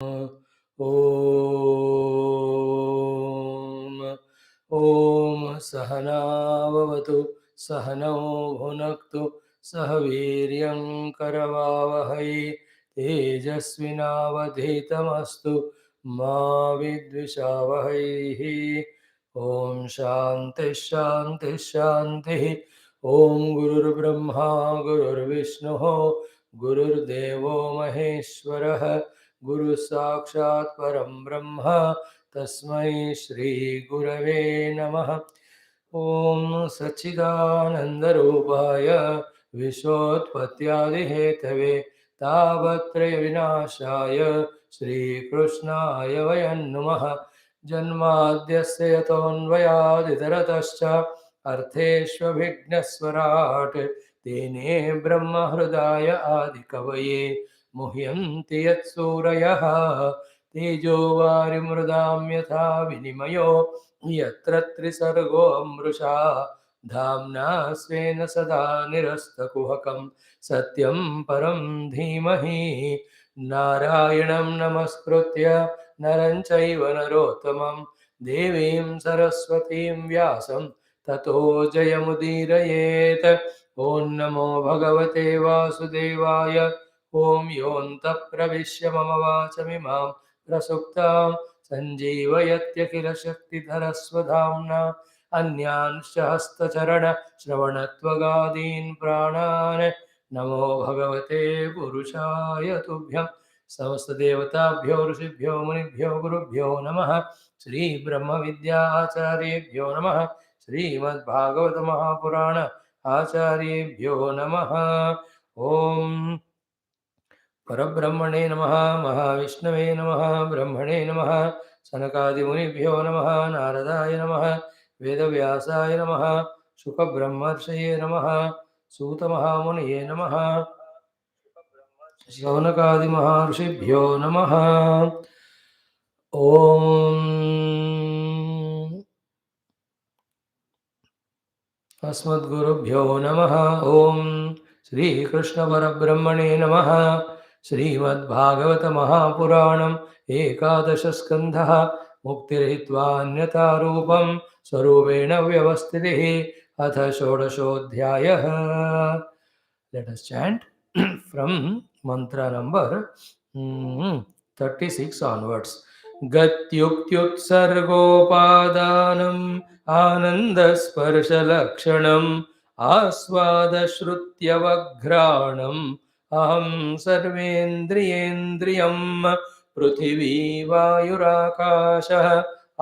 ॐ ॐ सहनाववतु सहनौ भुनक्तु सह वीर्यं करवावहै तेजस्विनावधीतमस्तु मा विद्विषावहै। ॐ शान्तिः शान्तिः शान्तिः। ॐ गुरुर्ब्रह्मा गुरुर्विष्णुः गुरुर्देवो महेश्वरः गुरु साक्षात् परं ब्रह्म तस्मै श्री गुरवे नमः। ओम सच्चिदानंदरूपाय विश्वोत्पत्त्यादिहेतवे तावत्रय विनाशाय श्रीकृष्णाय वयं नुमः। जन्माद्यस्य यतोऽन्वयादितरतश्च अर्थेष्वभिघ्नस्वराट् तेने ब्रह्महृदाय आदिकवये मुह्यन्ति यत्सूरयः तेजो वारिमृदां यथा विनिमयो यत्र त्रिसर्गो अमृषा धाम्ना स्वेन सदा निरस्तकुहकं सत्यं परं धीमहि। नारायणं नमस्कृत्य नरं चैव नरोत्तमं देवीं सरस्वतीं व्यासं ततो जयमुदीरयेत्। ॐ नमो भगवते वासुदेवाय। ॐ योऽन्तः प्रविश्य मम वाचमिमां प्रसुप्तां सञ्जीवयत्यखिलशक्तिधरस्वधाम्ना अन्यांश्च हस्तचरणश्रवणत्वगादीन् प्राणान् नमो भगवते पुरुषाय तुभ्यं। समस्तदेवताभ्यो ऋषिभ्यो मुनिभ्यो गुरुभ्यो नमः। श्रीब्रह्मविद्याचार्येभ्यो नमः। श्रीमद्भागवत महापुराण आचार्येभ्यो नमः। ओम परब्रह्मणे नमः। महाविष्णवे नमः। ब्रह्मणे नमः। सनकादिमुनिभ्यो नमः। नारदाय नमः। वेदव्यासाय नमः। शुकब्रह्मर्षये नमः। सूतमहामुनये नमः। शौनकादिमहर्षिभ्यो नमः। ॐ अस्मद्गुरुभ्यो नमः। ॐ श्रीकृष्णपरब्रह्मणे नमः। श्रीमद्भागवत महापुराणम् एकादशस्कन्धः मुक्तिरहित्वान्यथा रूपं स्वरूपेण व्यवस्थितिः अथ षोडशोऽध्यायः। Let us chant from mantra number 36 onwards. गत्युक्त्युत्सर्गोपादानम् आनन्दस्पर्शलक्षणम् आस्वादश्रुत्यवघ्राणम् अहं सर्वेन्द्रियेन्द्रियम् पृथिवी वायुराकाशः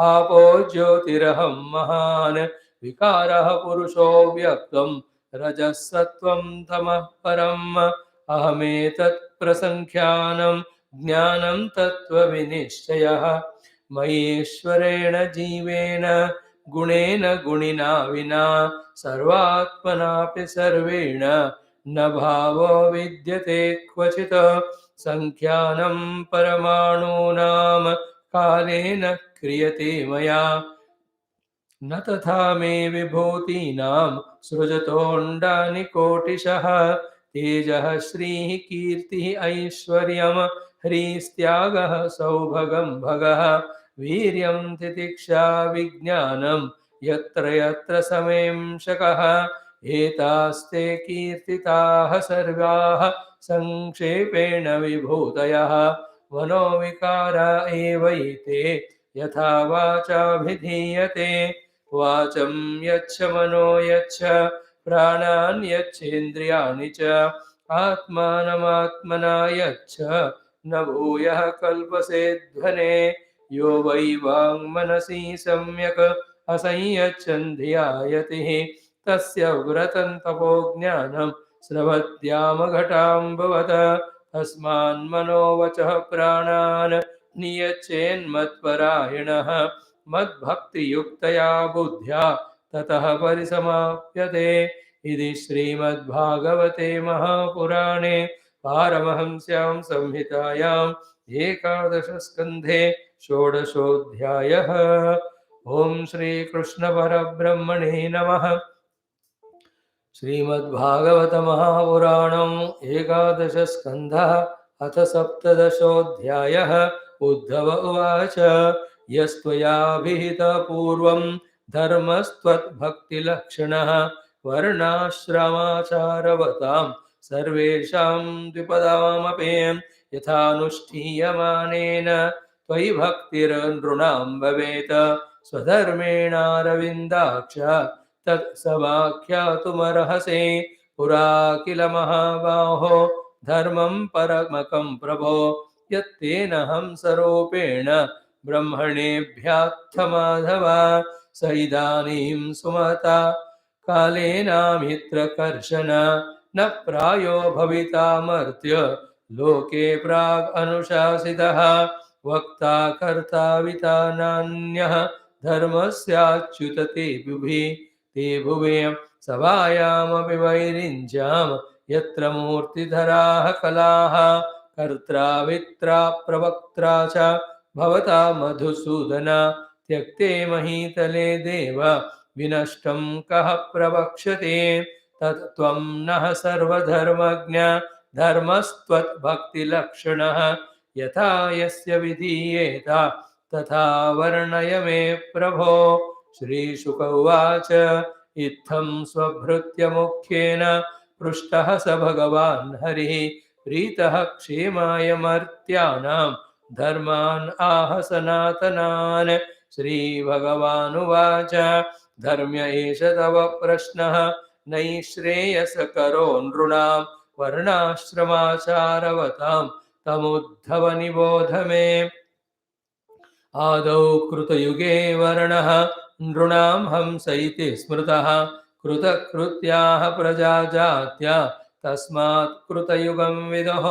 आपो ज्योतिरहं महान् विकारः पुरुषो व्यक्तम् रजः सत्त्वं तमः परम् अहमेतत् प्रसङ्ख्यानं ज्ञानं तत्त्वविनिश्चयः मयेश्वरेण जीवेन गुणेन गुणिना विना सर्वात्मनापि सर्वेण न भावो विद्यते क्वचित् सङ्ख्यानं परमाणूनां कालेन क्रियते मया न तथा मे विभूतीनां सृजतोऽण्डानि कोटिशः तेजः श्रीः कीर्तिः ऐश्वर्यं ह्रीस्त्यागः सौभगं भगः वीर्यं तितिक्षा विज्ञानं यत्र यत्र समेंशकः एतास्ते कीर्तिताः सर्वाः संक्षेपेण विभूतयः मनोविकारा एवैते यथा वाचाभिधीयते वाचं यच्छ मनो यच्छ प्राणान् यच्छेन्द्रियाणि च आत्मानमात्मना यच्छ न भूयः कल्पसेध्वने यो वै वाङ्मनसि सम्यक् असंयच्छन् धिया यतिः तस्य व्रतं तपो ज्ञानं स्रवत्यामघटाम्बवत् तस्मान्मनोवचः प्राणान् नियच्छेन्मत्परायणः मद्भक्तियुक्तया बुद्ध्या ततः परिसमाप्यते। इति श्रीमद्भागवते महापुराणे पारमहंस्यां संहितायाम् एकादशस्कन्धे षोडशोऽध्यायः। ॐ श्रीकृष्णपरब्रह्मणे नमः। श्रीमद्भागवत महापुराणम् एकादशस्कन्धः अथ सप्तदशोऽध्यायः। उद्धव उवाच यस्त्वयाभिहितः पूर्वं धर्मस्त्वद्भक्तिलक्षणः वर्णाश्रमाचारवतां सर्वेषां द्विपदामपि यथानुष्ठीयमानेन त्वयि भक्तिर्नृणां भवेत् स्वधर्मेणारविन्दाक्ष तत्समाख्यातुमर्हसि पुरा किल महाबाहो धर्मं परमकं प्रभो यत्तेन हंसरूपेण ब्रह्मणेभ्यात्थ माधव स इदानीं सुमता कालेनामित्रकर्षण न प्रायो भवितामर्त्य लोके प्राग् अनुशासितः वक्ता कर्ता विता नान्यः धर्मस्याच्युत ते भुवे सभायामपि वैरिञ्जां यत्र मूर्तिधराः कलाः कर्त्रा वित्रा प्रवक्त्रा च भवता मधुसूदन त्यक्ते महीतले देव विनष्टं कः प्रवक्ष्यते तत्त्वं नः सर्वधर्मज्ञ धर्मस्त्वद्भक्तिलक्षणः यथा यस्य विधीयेत तथा वर्णय मे प्रभो। श्रीशुक उवाच इत्थं स्वभृत्य मुख्येन पृष्टः स भगवान् हरिः प्रीतः क्षेमाय मर्त्यानां धर्मान् आह सनातनान्। श्रीभगवानुवाच धर्म्य एष तव प्रश्नः नैश्रेयसकरो नृणां वर्णाश्रमाचारवतां तमुद्धव निबोध मे। आदौ कृतयुगे वर्णः नृणां हंस इति स्मृतः कृतकृत्याः प्रजा जात्या तस्मात् कृतयुगं विदुः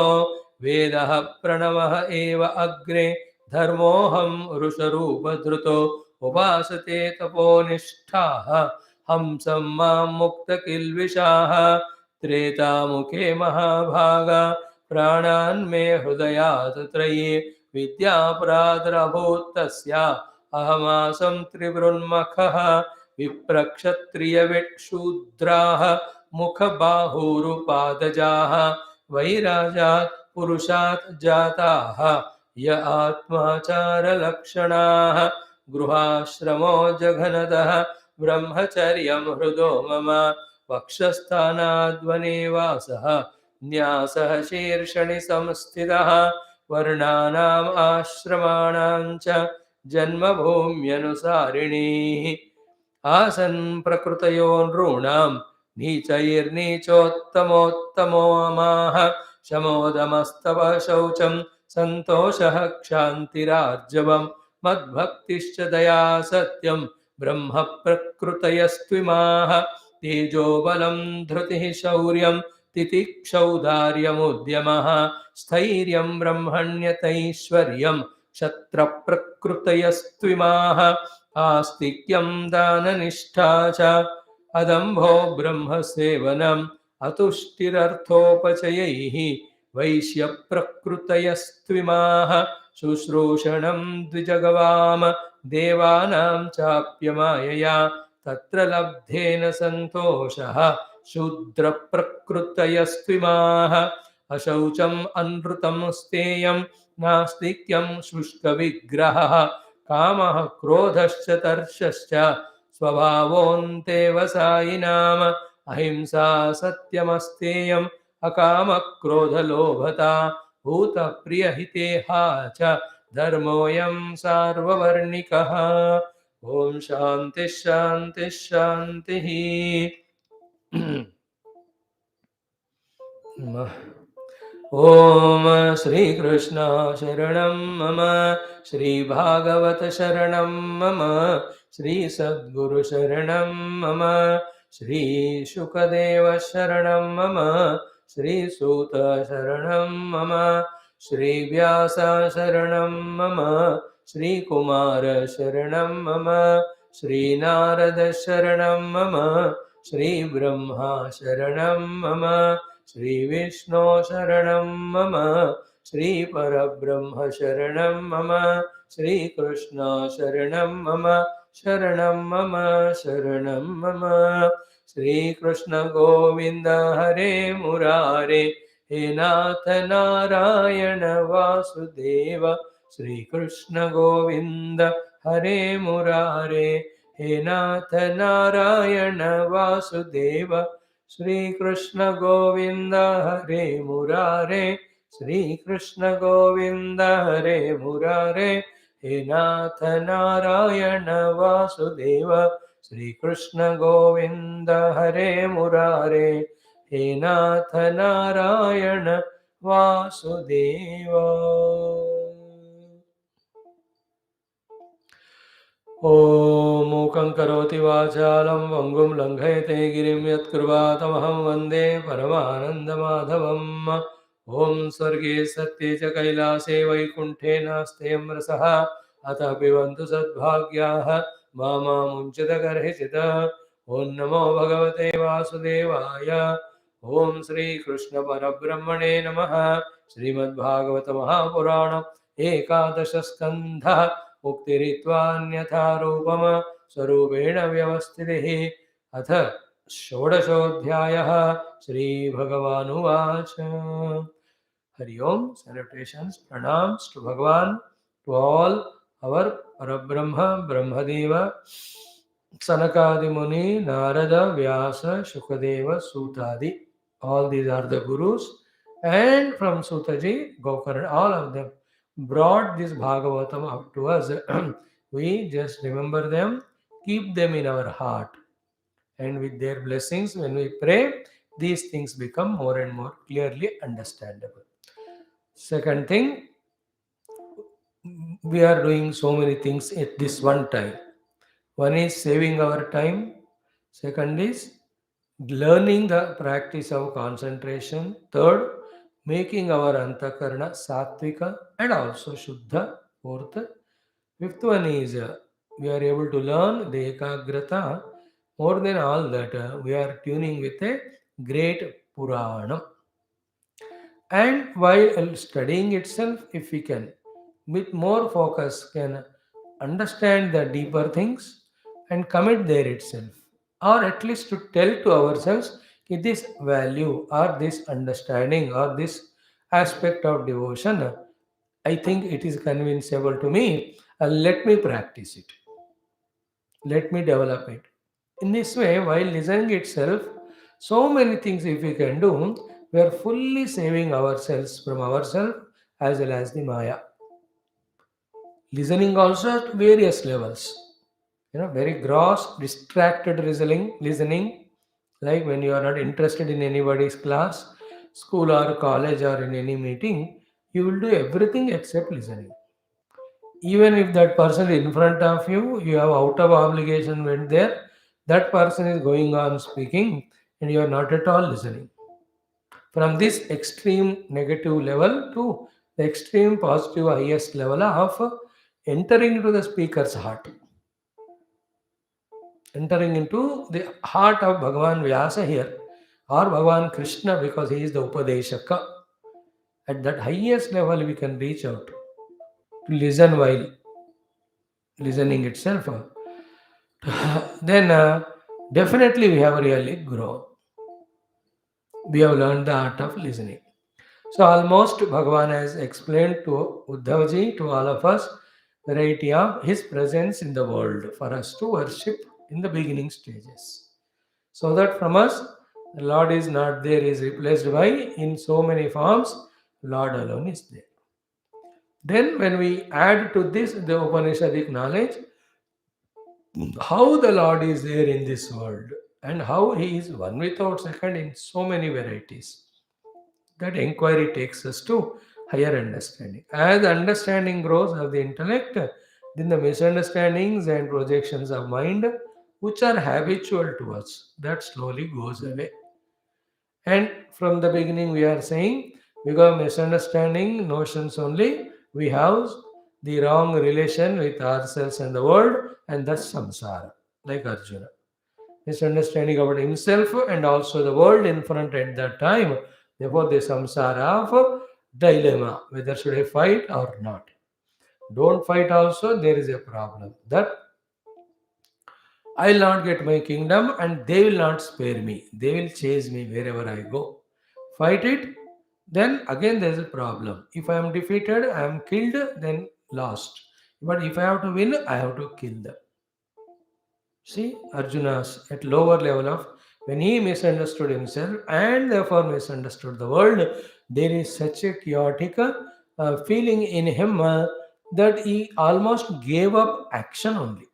वेदः प्रणवः एव अग्रे धर्मोऽहं ऋषरूपधृतो उपासते तपोनिष्ठाः हंसं मां मुक्तकिल्बिषाः त्रेतामुखे महाभागा प्राणान् मे हृदयात् त्रयी विद्या प्रादुरभूत् तस्या अहमासं त्रिवृन्मखः विप्रक्षत्रियविक्षूद्राः मुखबाहुरुपादजाः वैराजात् पुरुषात् जाताः य आत्माचारलक्षणाः गृहाश्रमो जघनतः ब्रह्मचर्यं हृदो मम वक्षस्थानाद्वने वासः न्यासः शीर्षणि संस्थितः वर्णानाम् आश्रमाणां च जन्मभूम्यनुसारिणीः आसन् प्रकृतयो नॄणां नीचैर्नीचोत्तमोत्तमोऽमाः शमोदमस्तव शौचं सन्तोषः क्षान्तिरार्जवम् मद्भक्तिश्च दया सत्यं ब्रह्म प्रकृतयस्त्विमाः तेजोबलं धृतिः शौर्यं तितिक्षौदार्यमुद्यमः स्थैर्यं ब्रह्मण्यतैश्वर्यं क्षत्रप्रकृतयस्त्विमाः आस्तिक्यं दाननिष्ठा च अदम्भो ब्रह्मसेवनम् अतुष्टिरर्थोपचयैः वैश्यप्रकृतयस्त्विमाः शुश्रूषणं द्विजगवाम देवानां चाप्यमायया तत्र लब्धेन सन्तोषः शूद्रप्रकृतयस्त्विमाः अशौचम् अनृतं स्तेयं नास्तिक्यं शुष्कविग्रहः कामः क्रोधश्च तर्षश्च स्वभावोऽन्तेवसायिनाम् अहिंसा सत्यमस्तेयम् अकामक्रोधलोभता भूतप्रियहितेहा च धर्मोऽयं सार्ववर्णिकः। ॐ शान्तिः शान्तिः शान्तिः। ॐ श्रीकृष्ण शरणं मम श्रीभागवत शरणं मम श्रीसद्गुरु शरणं मम श्रीशुकदेव शरणं मम श्रीसूत शरणं मम श्रीव्यास शरणं मम श्रीकुमार शरणं मम श्रीनारद शरणं मम श्रीब्रह्मा शरणं मम श्रीविष्णु शरणं मम श्रीपरब्रह्म शरणं मम श्रीकृष्ण शरणं मम शरणं मम शरणं मम। श्रीकृष्ण गोविन्द हरे मुरारे हे नाथ Narayan Vasudev Shri Krishna Govinda Hare Murare, He Nath Narayana Vasudeva, Shri Krishna Govinda Hare Murare, Shri Krishna Govinda Hare Murare, He Nath Narayana Vasudeva, Shri Krishna Govinda Hare Murare, He Nath Narayana Vasudeva. ॐ मूकं करोति वाचालं वङ्गुं लङ्घयते गिरिं यत्कृपातमहं वन्दे परमानन्दमाधवम् ॐ स्वर्गे सत्ये च कैलासे वैकुण्ठे नास्त्ययं रसः अतः पिबन्तु सद्भाग्याः मा मुञ्चत गर्हिषित ॐ नमो भगवते वासुदेवाय ॐ श्रीकृष्णपरब्रह्मणे नमः श्रीमद्भागवत महापुराणम् एकादशस्कन्धः मुक्तिरित्वान्यथा रूपम स्वरूपेण व्यवस्थितिः अथ षोडशोऽध्यायः श्रीभगवानुवाच हरि ओम salutations pranams to Bhagavan, to all our Parabrahma Brahmadeva Sanakadi Muni Narada Vyasa Shukadeva Sutadi, all these are the gurus, and from Sutaji Gokarna, all of them brought this Bhagavatam up to us. We just remember them, keep them in our heart, and with their blessings, when we pray, these things become more and more clearly understandable. Second thing, we are doing so many things at this one time. One is saving our time, second is learning the practice of concentration, third, making our antakarana sattvika and also shuddha, fourth, fifth one is we are able to learn the ekagrata. More than all that, we are tuning with a great Puranam. And while studying itself, if we can, with more focus, can understand the deeper things and commit there itself, or at least to tell to ourselves "Ki this value or this understanding or this aspect of devotion, I think it is convincible to me, let me practice it, let me develop it. In this way, while listening itself, so many things if we can do, we are fully saving ourselves from ourselves as well as the Maya. Listening also at various levels. Very gross, distracted listening, like when you are not interested in anybody's class, school or college or in any meeting, you will do everything except listening. Even if that person is in front of you, you have out of obligation went there, that person is going on speaking and you are not at all listening. From this extreme negative level to the extreme positive highest level of entering into the speaker's heart, entering into the heart of Bhagavan Vyasa here, or Bhagavan Krishna, because he is the Upadeshaka. At that highest level, we can reach out to listen while listening itself. Then definitely we have really grown. We have learned the art of listening. So almost Bhagavan has explained to Uddhavji, to all of us, variety of his presence in the world for us to worship in the beginning stages. So that from us, the Lord is not there, is replaced by in so many forms, Lord alone is there. Then when we add to this the Upanishadic knowledge, how the Lord is there in this world and how he is one without second in so many varieties. That inquiry takes us to higher understanding. As the understanding grows of the intellect, then the misunderstandings and projections of mind, which are habitual to us, that slowly goes away. And from the beginning, we are saying, because misunderstanding notions only, we have the wrong relation with ourselves and the world, and thus samsara, like Arjuna. Misunderstanding about himself and also the world in front at that time. Therefore, the samsara of dilemma, whether should I fight or not. Don't fight also, there is a problem. That I will not get my kingdom and they will not spare me. They will chase me wherever I go. Fight it, then again there is a problem. If I am defeated, I am killed, then lost. But if I have to win, I have to kill them. See, Arjuna's at lower level of when he misunderstood himself and therefore misunderstood the world, there is such a chaotic feeling in him that he almost gave up action only,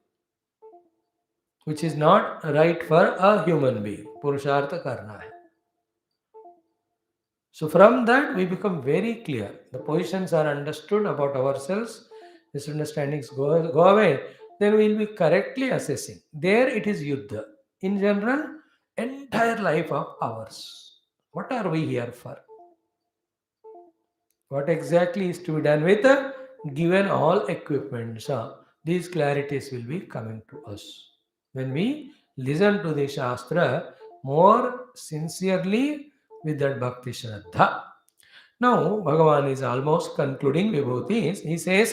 which is not right for a human being. Purushartha karna hai. So from that we become very clear. The positions are understood about ourselves, misunderstandings go away, then we will be correctly assessing. There it is yuddha. In general, entire life of ours. What are we here for? What exactly is to be done with given all equipments? These clarities will be coming to us. When we listen to the Shastra more sincerely with that Bhakti Shraddha. Now, Bhagavan is almost concluding Vibhutis. He says,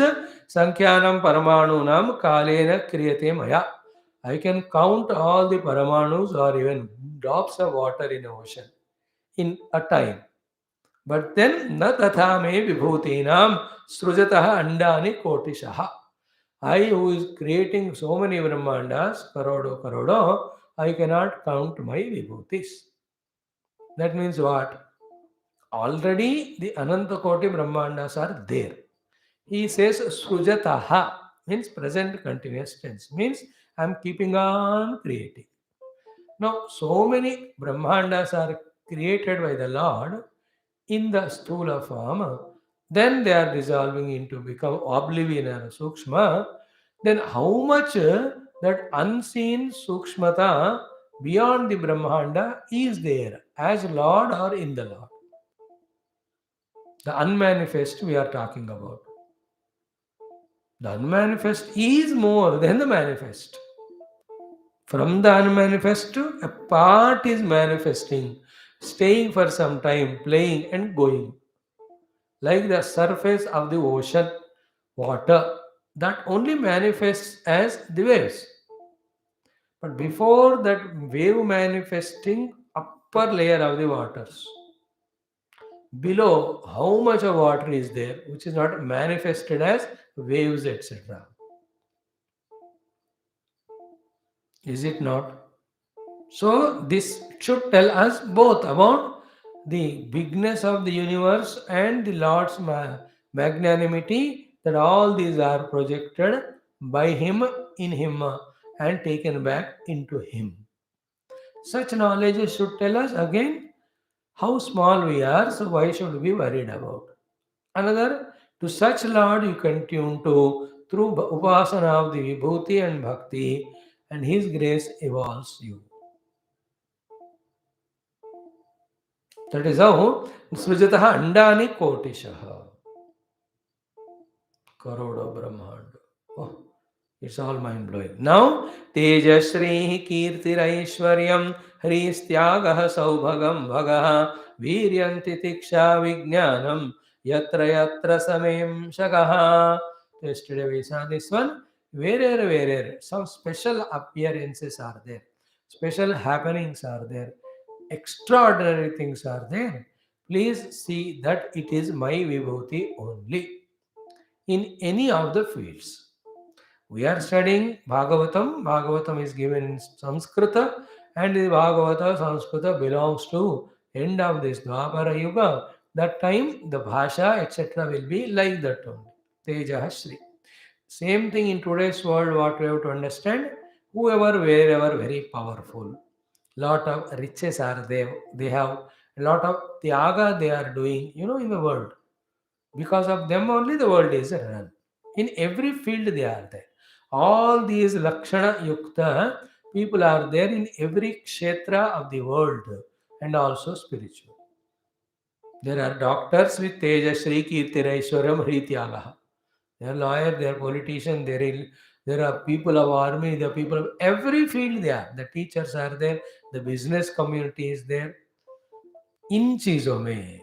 Sankhyanam Paramanunam Kalena Kriyate Maya. I can count all the Paramanus or even drops of water in the ocean in a time. But then, na tatha me vibhutinam srujataha andani kotishaha. I who is creating so many Brahmandas, karodo, I cannot count my vibhutis. That means what? Already the Ananta Koti Brahmandas are there. He says Srujataha means present continuous tense, means I am keeping on creating. Now, so many Brahmandas are created by the Lord in the Stula form, then they are dissolving into become oblivion or Sukshma. Then, how much that unseen Sukshmata beyond the Brahmanda is there as Lord or in the Lord? The unmanifest we are talking about. The unmanifest is more than the manifest. From the unmanifest, a part is manifesting, staying for some time, playing and going. Like the surface of the ocean, water, that only manifests as the waves. But before that wave manifesting, upper layer of the waters. Below, how much of water is there, which is not manifested as waves, etc. Is it not? So, this should tell us both about the bigness of the universe and the Lord's magnanimity, that all these are projected by Him in Him and taken back into Him. Such knowledge should tell us again how small we are, so why should we be worried about? Another, to such Lord you can tune to through upasana of the vibhuti and bhakti, and His grace evolves you. That is how Srijataha Andani Kotishaha. Karodo Brahmanda. Oh, it's all mind blowing. Now, Tejashri Kirtiraishwaryam Hristyagaha Saubhagam Bhagaha Viryanti Tiksha Vijnanam Yatra Yatra Samem Shagaha. Yesterday we saw this one. Wherever, some special appearances are there, special happenings are there, extraordinary things are there. Please see that it is my vibhuti only in any of the fields. We are studying Bhagavatam. Bhagavatam is given in Sanskrita, and the Bhagavata Sanskrita belongs to end of this Dwapara Yuga. That time the Bhasha etc. will be like that only. Tejaha Shri. Same thing in today's world, what we have to understand, whoever, wherever, very powerful. Lot of riches are there. They have a lot of tyaga they are doing, in the world. Because of them only the world is run. In every field they are there. All these Lakshana Yukta people are there in every kshetra of the world and also spiritual. There are doctors with Tejashri Kirtiraishwaram Hrityagaha. They are lawyer, they are politician, there are people of army, the people of every field they are. The teachers are there, the business community is there. In चीजों में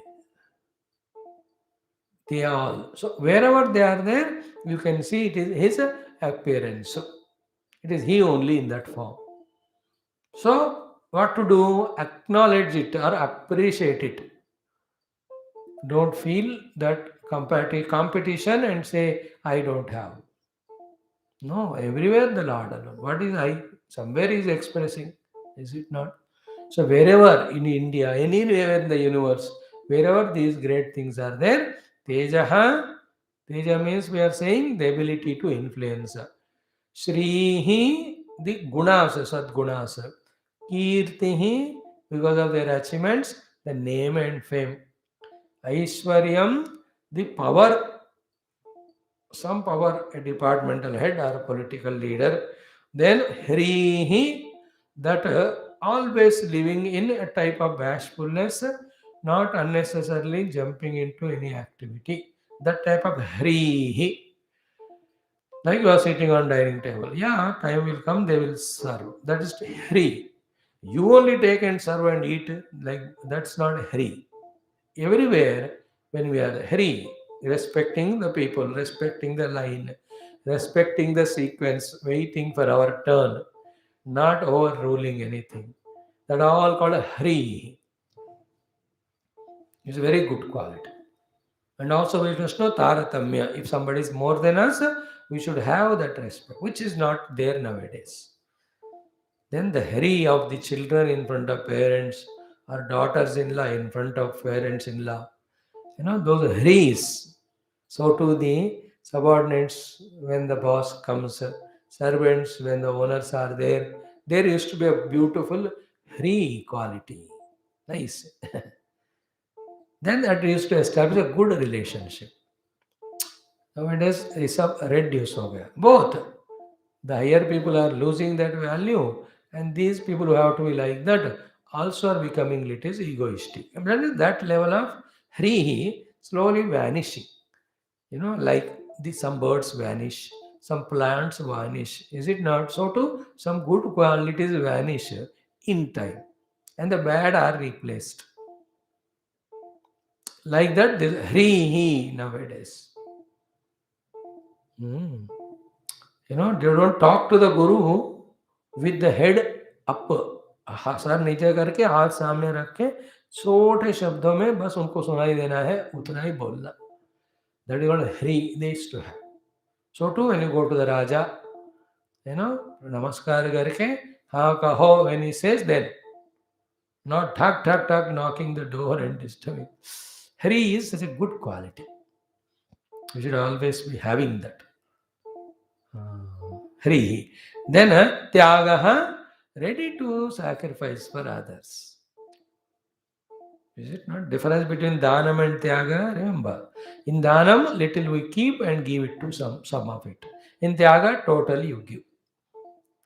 they all. So wherever they are there, you can see it is his appearance. It is he only in that form. So what to do? Acknowledge it or appreciate it. Don't feel that competition and say, I don't have. No, everywhere the Lord alone. What is I? Somewhere is expressing, is it not? So wherever in India, anywhere in the universe, wherever these great things are there, Tejaha, Teja means we are saying the ability to influence. Shrihi, the gunas, sadgunas. Kirtihi, because of their achievements, the name and fame. Aishwaryam, the power, some power, a departmental head or a political leader. Then Hrihi, that always living in a type of bashfulness, not unnecessarily jumping into any activity. That type of Hrihi. Like you are sitting on dining table. Yeah, time will come, they will serve. That is Hri. You only take and serve and eat, like that's not Hri. Everywhere, when we are Hari, respecting the people, respecting the line, respecting the sequence, waiting for our turn, not overruling anything. That all called Hari. It's a very good quality. And also we must know Taratamya. If somebody is more than us, we should have that respect, which is not there nowadays. Then the Hari of the children in front of parents or daughters-in-law in front of parents-in-law, those hurries. So to the subordinates when the boss comes, servants when the owners are there used to be a beautiful hurry quality. Nice. Then that used to establish a good relationship. Nowadays it's a reduce हो गया. Both the higher people are losing that value, and these people who have to be like that also are becoming little egoistic. And that level of hri slowly vanishing. Like some birds vanish, some plants vanish. Is it not? So too, some good qualities vanish in time, and the bad are replaced. Like that, this hri nowadays. Hmm. They don't talk to the guru with the head up. Sir नीचे करके हाथ सामने रख के छोटे शब्दों में बस उनको सुनाई देना है, उतना ही बोलना. That is what Hri they used to have. So too, when you go to the Raja, namaskar करके हाँ कहो, when he says, then not ठक ठक ठक knocking the door and disturbing. Hri is such a good quality. We should always be having that. Hri. Then Tyagaha, ready to sacrifice for others. Is it not? Difference between Dhanam and Tyaga? Remember, in Dhanam, little we keep and give it to some of it. In Tyaga, totally you give.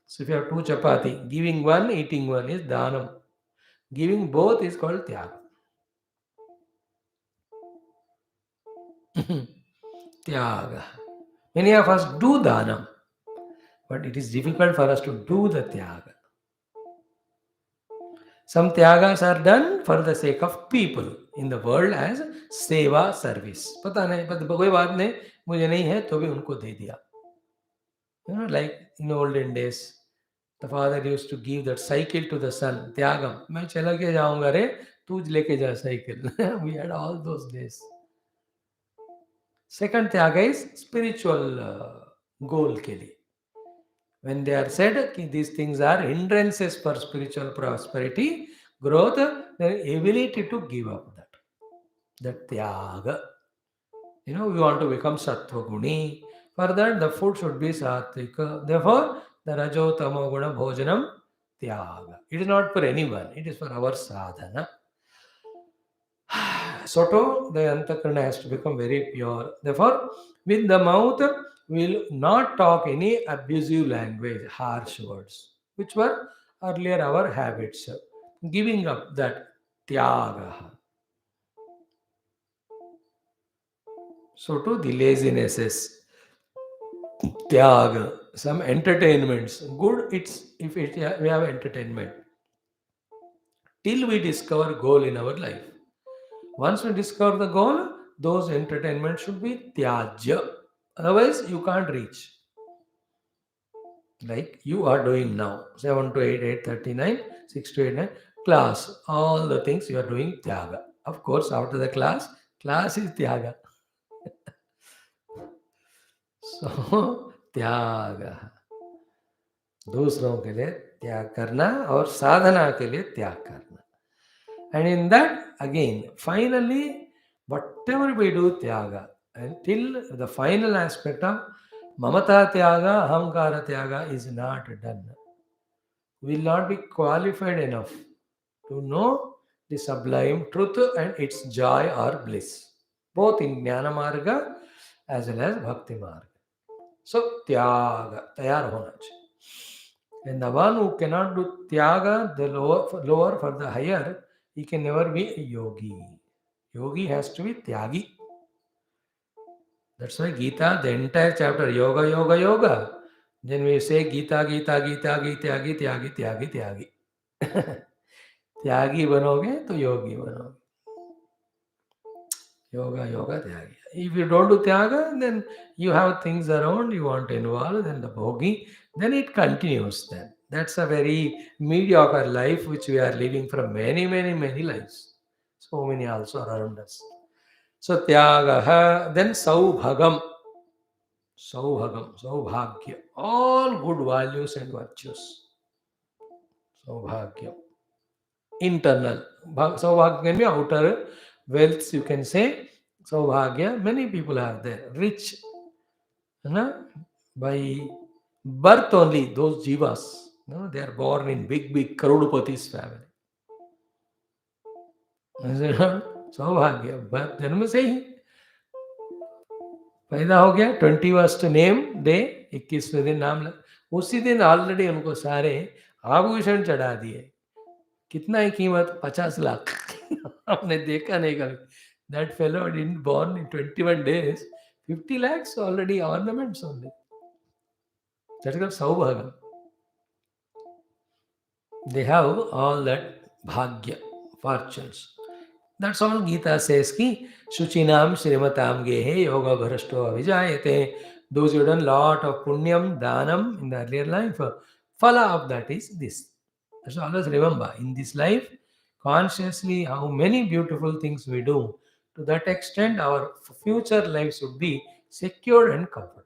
So if you have two chapati, giving one, eating one is Dhanam. Giving both is called Tyaga. Tyaga. Many of us do Dhanam, but it is difficult for us to do the Tyaga. Some Tyagas are done for the sake of people in the world as seva service. पता नहीं, but कोई बात नहीं, मुझे नहीं है तो भी उनको दे दिया. Like in olden days, the father used to give that cycle to the son. Tyagam. मैं चला के जाऊंगा रे, तू लेके जा cycle. We had all those days. Second tyaga is spiritual goal के लिए. When they are said कि these things are hindrances for spiritual prosperity, growth, then ability to give up that tyaga. We want to become sattva guni. For that, the food should be sattvika. Therefore, the rajo tamo guna bhojanam tyaga. It is not for anyone. It is for our sadhana. Soto, the antakarana has to become very pure. Therefore, with the mouth, we will not talk any abusive language, harsh words, which were earlier our habits. Giving up that tyaga. So too the lazinesses, tyaga, some entertainments. Good, it's if we have entertainment. Till we discover goal in our life. Once we discover the goal, those entertainments should be tyajya. Otherwise, you can't reach. Like you are doing now. 7 to 8, 8:39, 6 to 8, 9. Class. All the things you are doing tyaga. Of course, after the class is tyaga. So त्याग, दूसरों के लिए त्याग करना और साधना के लिए त्याग करना. And in that, again, finally, whatever we do, tyaga, until the final aspect of mamata tyaga, ahamkara tyaga is not done, we will not be qualified enough to know the sublime truth and its joy or bliss, both in Jnana Marga as well as Bhakti Marga. So, tyaga, tayar hona chahiye. And the one who cannot do tyaga, the lower for the higher, he can never be a yogi. Yogi has to be tyagi. That's why Gita, the entire chapter, yoga, yoga, yoga. Then we say Gita, Gita, Gita, Gita, Tyagi, Tyagi, Tyagi, Tyagi. त्यागी बनोगे तो योगी बनोगे. Yoga, yoga, tyagi. If you don't do tyaga, then you have things around, you want to involve, then the bhogi, then it continues then. That's a very mediocre life which we are living from many, many, many lives. So many also around us. So tyagaha, then saubhagam. Saubhagam, saubhagya. All good values and virtues. Saubhagya. Internal. Saubhagya can be outer wealth, you can say. Saubhagya, many people are there. Rich. By birth only, those jivas. They are born in big, big Karodupatis family. Is it not? सौभाग्य birth जन्म से ही पैदा हो गया. 21st name day, 21वें दिन नाम उसी दिन ऑलरेडी उनको सारे आभूषण चढ़ा दिए. कितना है कीमत? 50 लाख. आपने देखा नहीं कभी. That fellow didn't born in 21 days. 50 lakhs already ornaments only. That's called saubhagam. They have all that bhagya, fortunes. That's all Gita says ki Shuchinam Srimatam Gehe Yoga Bharashto Avijayate. Those who done lot of punyam, danam in the earlier life, phala of that is this. That's always remember, in this life, consciously how many beautiful things we do. To that extent, our future life should be secure and comfortable.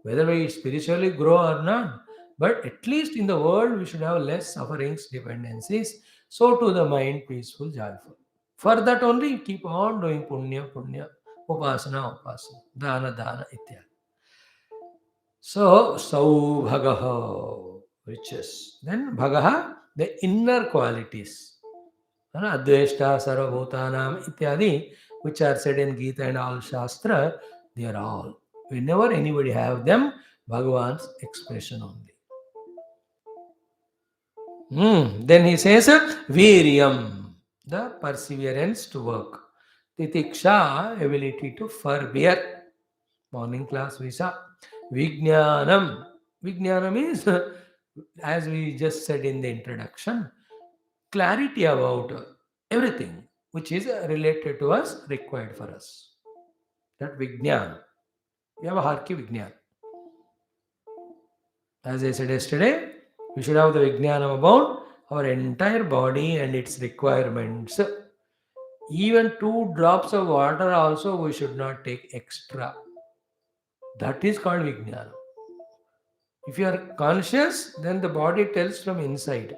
Whether we spiritually grow or not, but at least in the world we should have less sufferings, dependencies, so to the mind peaceful, joyful. For that only keep on doing punya, punya, upasana, upasana, dana, dana, ityadi. So, saubhagaha, riches. Then bhagaha, the inner qualities. Adveshta, sarvabhutanam, ityadi, which are said in Gita and all Shastra, they are all. Whenever anybody have them, Bhagavan's expression only. Then he says, Viryam, the perseverance to work. Titiksha, ability to forbear. Morning class we saw. Vijnanam. Vijnanam is, as we just said in the introduction, clarity about everything which is related to us, required for us. That Vijnan. Vyavaharki Vijnan. As I said yesterday, we should have the Vijnanam about our entire body and its requirements. Even 2 drops of water also we should not take extra. That is called Vijnanam. If you are conscious, then the body tells from inside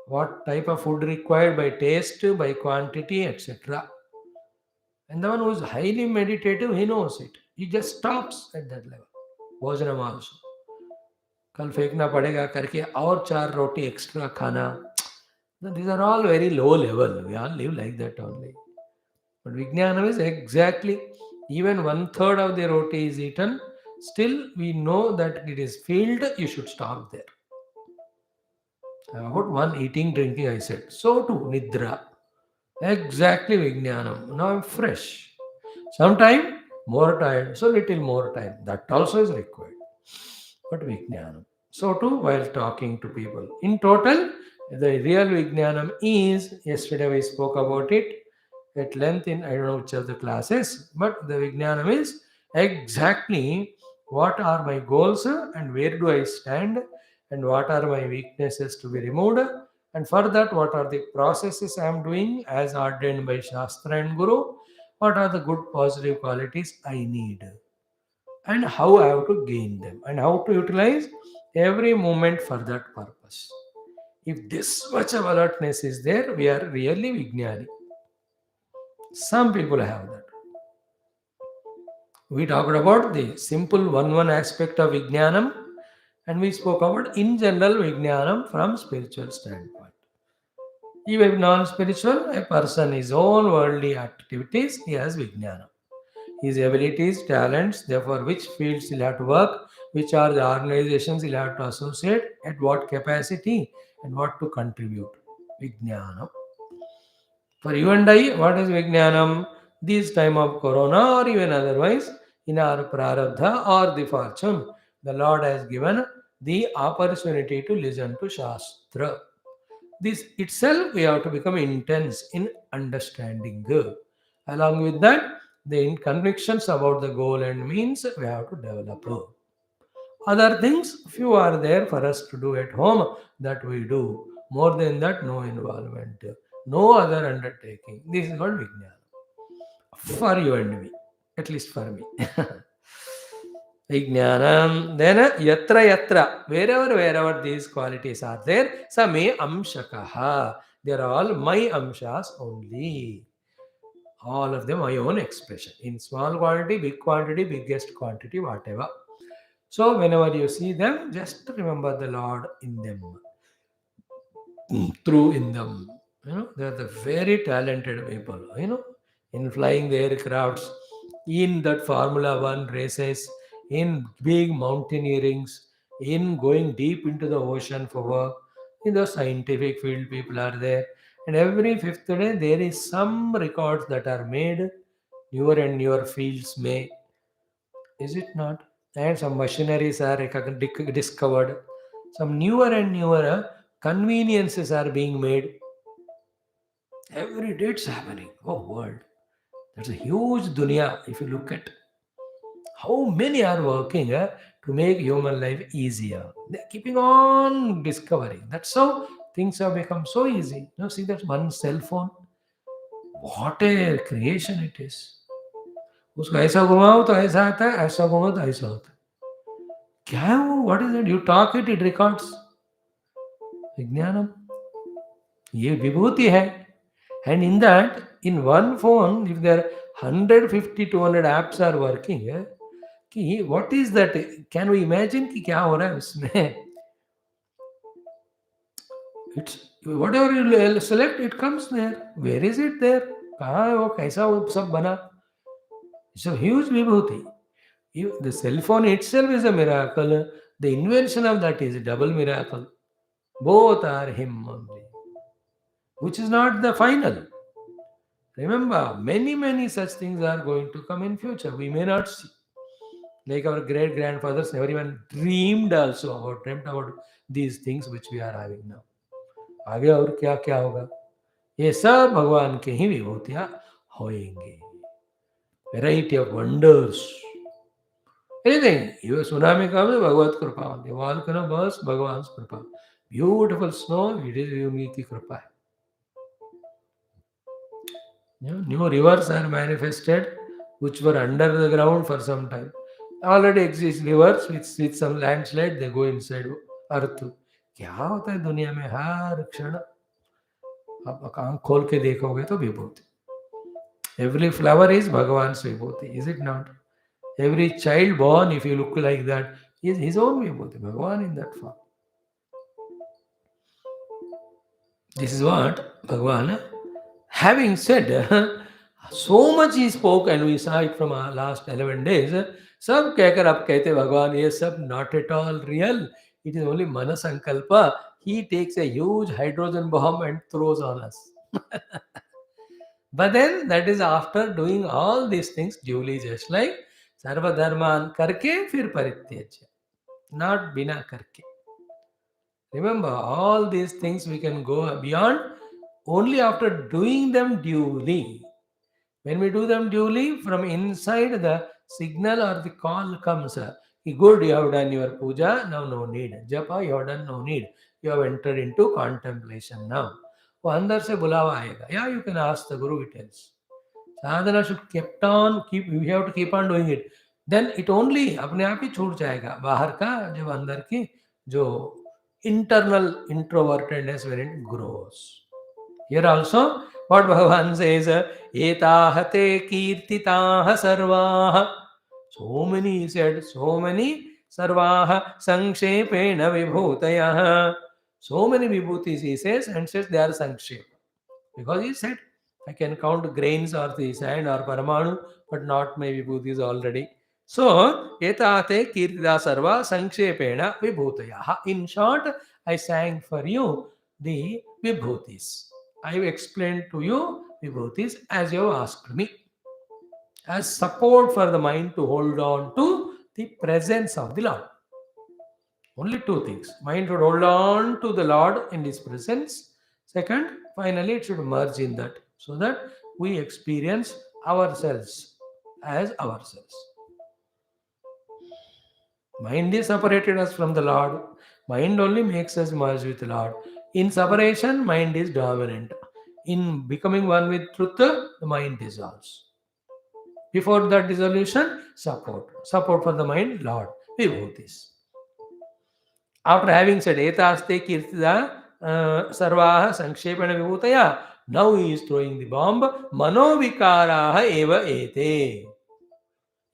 what type of food required by taste, by quantity, etc. And the one who is highly meditative, he knows it. He just stops at that level. Bhojanam also. कल फेंकना पड़ेगा करके और 4 रोटी extra खाना. These are all very low level. We all live like that only. But Vijnanam is exactly, even 1/3 of the roti is eaten, still we know that it is filled, you should stop there. About one eating, drinking, I said. So too, Nidra. Exactly Vijnanam. Now I'm fresh. Sometime more tired, so little more time. That also is required. But Vijnanam. So too, while talking to people. In total, the real Vijnanam is, yesterday we spoke about it at length in I don't know which of the classes, but the Vijnanam is exactly what are my goals and where do I stand and what are my weaknesses to be removed, and for that what are the processes I am doing as ordained by Shastra and Guru, what are the good positive qualities I need. and how I have to gain them and how to utilize every moment for that purpose. If this much of alertness is there, we are really Vijnani. Some people have that. We talked about the simple one aspect of Vijnanam, and we spoke about in general Vijnanam from spiritual standpoint. Even if non-spiritual, a person his own worldly activities, he has Vijnanam. His abilities, talents, therefore which fields he'll have to work, which are the organizations he'll have to associate, at what capacity, and what to contribute. Vijnanam. For you and I, what is Vijnanam? This time of Corona or even otherwise, in our Prarabdha or the fortune, the Lord has given the opportunity to listen to Shastra. This itself, we have to become intense in understanding. Along with that, the convictions about the goal and means we have to develop. Other things, few are there for us to do at home that we do. More than that, no involvement, no other undertaking. This is called Vijnana. For you and me, at least for me. Vijnanam. Then wherever these qualities are there, sa me amshakaha. They are all my amshas only. All of them my own expression. In small quantity, biggest quantity, whatever. So whenever you see them, just remember the Lord in them, through in them. They are the very talented people, in flying the aircrafts, in that Formula One races, in big mountaineerings, in going deep into the ocean for work. In the scientific field, people are there. And every fifth day, there is some records that are made, newer and newer fields may, is it not? And some machineries are discovered. Some newer and newer conveniences are being made. Every day it's happening. Oh, world. That's a huge dunya if you look at how many are working to make human life easier. They're keeping on discovering. That's how things have become so easy. See that one cell phone. What a creation it is. उसको ऐसा घुमाओ तो ऐसा आता है, ऐसा घुमाओ तो ऐसा होता है. क्या है वो? What is it? You talk it, it records. विज्ञानम. ये विभूति है. And in that, in one phone, if there are 150, 200 apps are working, कि what is that? Can we imagine कि क्या हो रहा है उसमें? It's whatever you select, it comes there. Where is it there? कहाँ है वो? कैसा वो सब बना? It's a huge vibhuti. The cell phone itself is a miracle. The invention of that is a double miracle. Both are him only, which is not the final. Remember, many such things are going to come in future. We may not see. Like our great grandfathers never even dreamt about these things which we are having now. आगे और क्या क्या होगा, ये सब भगवान के ही विभूतियां होएंगे. Variety of wonders. Anything. You tsunami comes, Bhagavad Kripa. The volcano bursts, Bhagavan's Kripa. Beautiful snow, it is unique Kripa. New rivers are manifested, which were under the ground for some time. Already exist rivers with some landslide, they go inside earth. क्या होता है दुनिया में हर क्षण आप आंख खोल के देखोगे तो विभूति. Every flower is Bhagavan's vibhuti, is it not? Every child born, if you look like that, is his own vibhuti, Bhagavan in that form. This is what Bhagavan, having said, so much he spoke and we saw it from our last 11 days. सब कहकर आप कहते भगवान ये सब not at all real. It is only mana sankalpa. He takes a huge hydrogen bomb and throws on us. But then that is after doing all these things duly, just like sarva dharman karke fir parityajya, not bina karke. Remember, all these things we can go beyond only after doing them duly. When we do them duly, from inside the signal or the call comes. Good, you have done your puja, now no need. Japa, you have done, no need. You have entered into contemplation now. वो अंदर से बुलावा आएगा. Yeah, you can ask the Guru, it tells. Sadhana should keep, we have to keep on doing it. Then it only अपने आप ही छूट जाएगा बाहर का, जब अंदर की जो internal introvertedness when it grows. Here also, what Bhagavan says, etahate kirtitaha sarvaha. So many, he said, so many sarvaha sankshepena vibhutayah. So many vibhutis, he says, and says they are sankshepa. Because he said, I can count grains or the sand or paramanu, but not my vibhutis already. So, etate kirtida sarva sankshepena vibhutaya. In short, I sang for you the vibhutis. I have explained to you vibhutis as you have asked me, as support for the mind to hold on to the presence of the Lord. Only two things. Mind should hold on to the Lord in His presence. Second, finally, it should merge in that so that we experience ourselves as ourselves. Mind is separated us from the Lord. Mind only makes us merge with the Lord. In separation, mind is dominant. In becoming one with truth, the mind dissolves. Before that dissolution, support. Support for the mind, Lord. Vibhutis. After having said etaste kirtida sarvaha sankshepana vibhutaya, now he is throwing the bomb. Manovikaraha eva ete.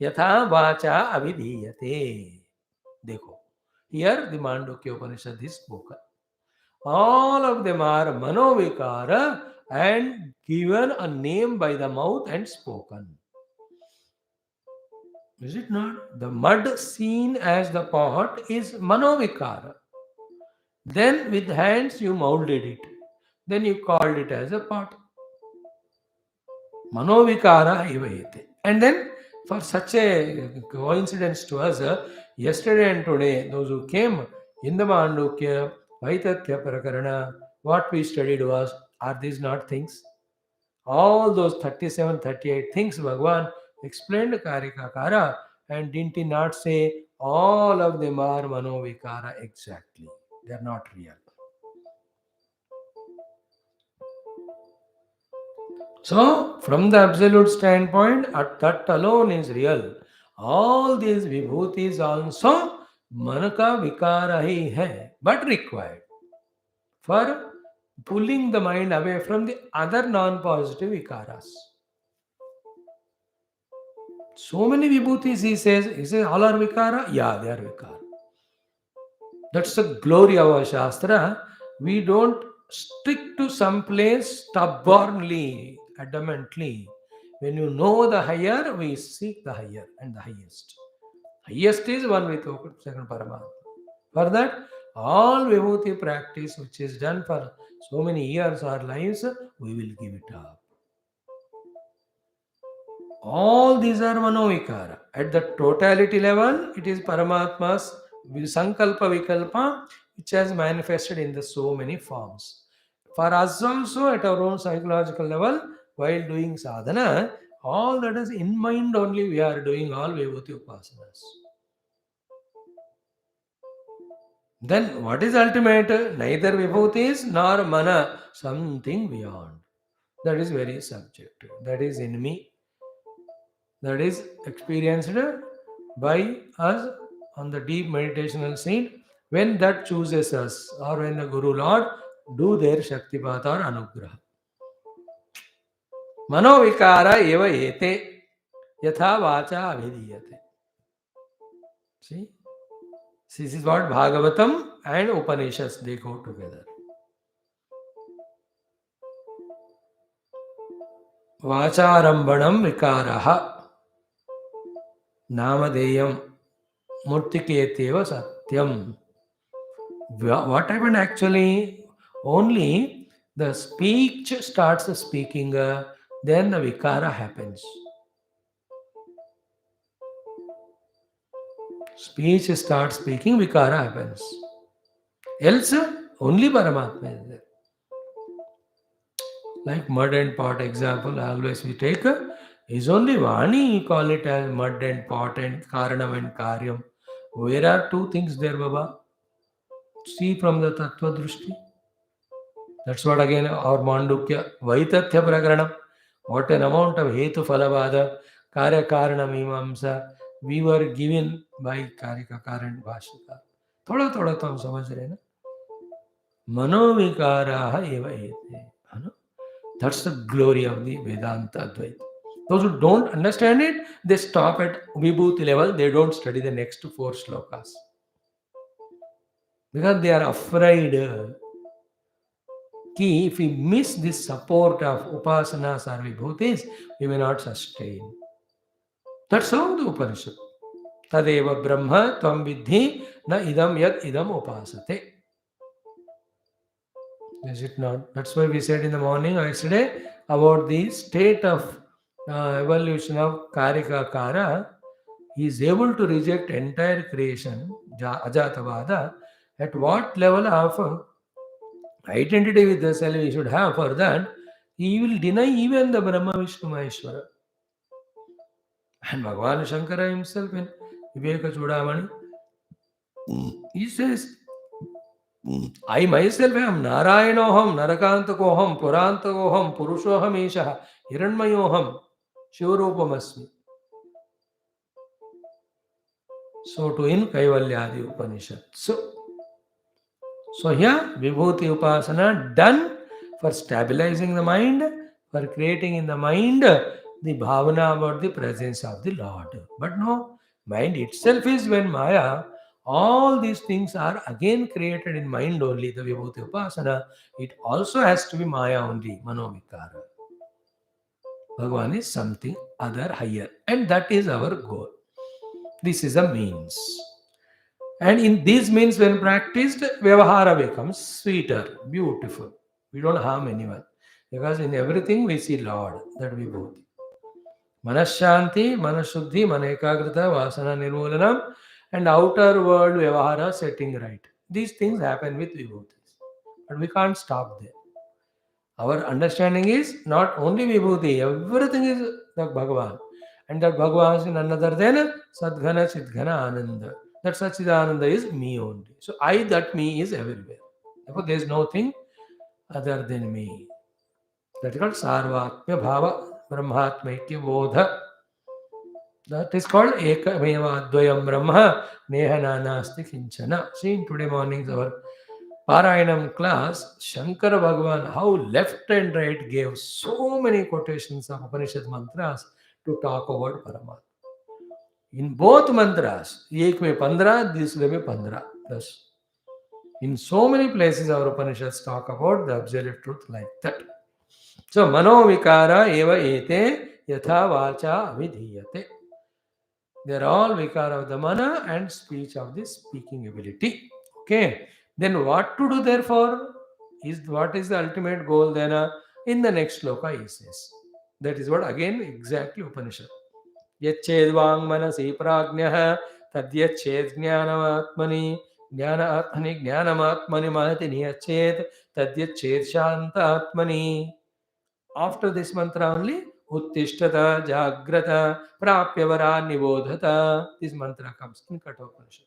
Yatha vacha avidhiyate. Dekho. Here the Mandukya Upanishad is spoken. All of them are manovikara and given a name by the mouth and spoken. Is it not? The mud seen as the pot is manovikara. Then with hands you molded it. Then you called it as a pot. Manovikara ivayate. And then for such a coincidence to us, yesterday and today, those who came in the Mandukya, Vaitatya Prakarana, what we studied was, are these not things? All those 37, 38 things Bhagavan explained Karikakara, and didn't he not say all of them are Manovikara exactly? They are not real. So, from the absolute standpoint, that alone is real. All these vibhutis also manaka vikara hi hai, but required for pulling the mind away from the other non-positive vikaras. So many vibhutis, he says all are vikara? Yeah, they are vikara. That's the glory of our Shastra. We don't stick to some place stubbornly, adamantly. When you know the higher, we seek the higher and the highest. Highest is one with second Paramatma. For that, all Vibhuti practice which is done for so many years or lives, we will give it up. All these are Manovikara. At the totality level, it is Paramatma's Sankalpa Vikalpa, which has manifested in the so many forms. For us also, at our own psychological level, while doing sadhana, all that is in mind only we are doing all Vibhuti Upasanas. Then what is ultimate? Neither Vibhutis nor Mana, something beyond. That is very subjective. That is in me. That is experienced by us on the deep meditational scene when that chooses us or when the Guru Lord do their Shaktipata or Anugraha. Manovikara eva ete yatha vacha avidiyate. See? This is what Bhagavatam and Upanishads, they go together. Vacharambanam vikaraha namadeyam murtiketeva satyam. What happened actually? Only the speech starts speaking, then the vikara happens. Speech starts speaking, vikara happens. Else, only Paramatma is there. Like mud and pot example, always we take, is only Vani, we call it as mud and pot and Karanam and Karyam. Where are two things there, Baba? See from the Tattva Drushti. That's what again our Mandukya Vaitatya Prakaranam. What an amount of Hetu Phalavada, Karya Karana Mimamsa, we were given by Karikakar and Bhashikar. थोड़ा थोड़ा तो हम समझ रहे हैं ना. Manovikaraha eva ete. That's the glory of the Vedanta Advaita. Those who don't understand it, they stop at Vibhuti level, they don't study the next 4 slokas. Because they are afraid कि if we miss this support of upasanas or vibhutis, we may not sustain. That's how the Upanishad. Tadeva Brahma Tvam Vidhi Na Idam Yad Idam Upasate. Is it not? That's why we said in the morning or yesterday about the state of evolution of Karikakara. He is able to reject entire creation, Ajatavada. At what level of identity with the self he should have for that, he will deny even the Brahma Vishnu Maheshwara. And Bhagavan Shankara himself in Viveka Chudamani, he says, I myself am Narayanoham, Narakantakoham, Purantakoham, Purushoham Eshaha, Hiranmayoham, Shivarupamasmi. So too in Kaivalyadi Upanishad. So here Vibhuti Upasana done for stabilizing the mind, for creating in the mind the bhavana about the presence of the Lord. But no, mind itself is when Maya, all these things are again created in mind only, the Vibhuti Upasana. It also has to be Maya only, Manovikara. Bhagavan is something other higher, and that is our goal. This is a means. And in these means, when practiced, Vyavahara becomes sweeter, beautiful. We don't harm anyone. Because in everything we see Lord, that Vibhuti. Manashanti, Manashuddhi, Manekagrita, Vasana Nirmulanam, and outer world Vyavahara setting right. These things happen with Vibhutis. But we can't stop there. Our understanding is not only Vibhuti, everything is the Bhagavan. And that Bhagavan is none other than Sadghana Chidghana Ananda. That Sachidananda is me only. So I, that me is everywhere. Therefore, there is nothing other than me. That is called Sarvatmya Bhava Brahmatmaikya Bodha. That is called Ekameva Advayam Brahma Neha Nasti Kinchana. See, in today morning's our Parayanam class, Shankara Bhagavan, how left and right gave so many quotations of Upanishad mantras to talk about Paramatma. In both mantras, ek mein 15, this way mein 15. Thus, in so many places our Upanishads talk about the absolute truth like that. So, Manovikara eva ete yatha vacha avidhiyate. They are all vikara of the mana and speech of the speaking ability. Okay. Then what to do therefore? What is the ultimate goal then? In the next sloka he says. That is what again exactly Upanishad. Yachedvang manasi prajnah tadyached jnanamatmani jnanaatmani jnanamatmani mahati niyached tadyached shantatmani. After this mantra only, Uttishtata, Jagrata, Prapyavara, Nibodhata. This mantra comes in Kathopanishad.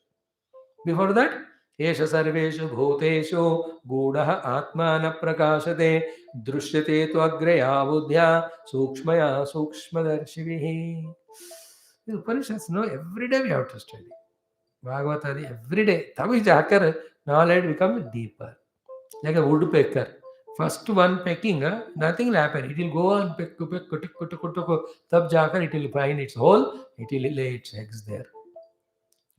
Before that, Esha Sarveshu Bhuteshu Gudaha Atmana Prakashate Drushyate Tvagreya Buddhya Sukshmaya Sukshmadarshivihi. These Upanishads, every day we have to study. Bhagavatadi, every day. Tabi Jakar, knowledge becomes deeper. Like a woodpecker. First one pecking, nothing will happen. It will go on peck to peck, tab jaakar it will find its hole, it will lay its eggs there.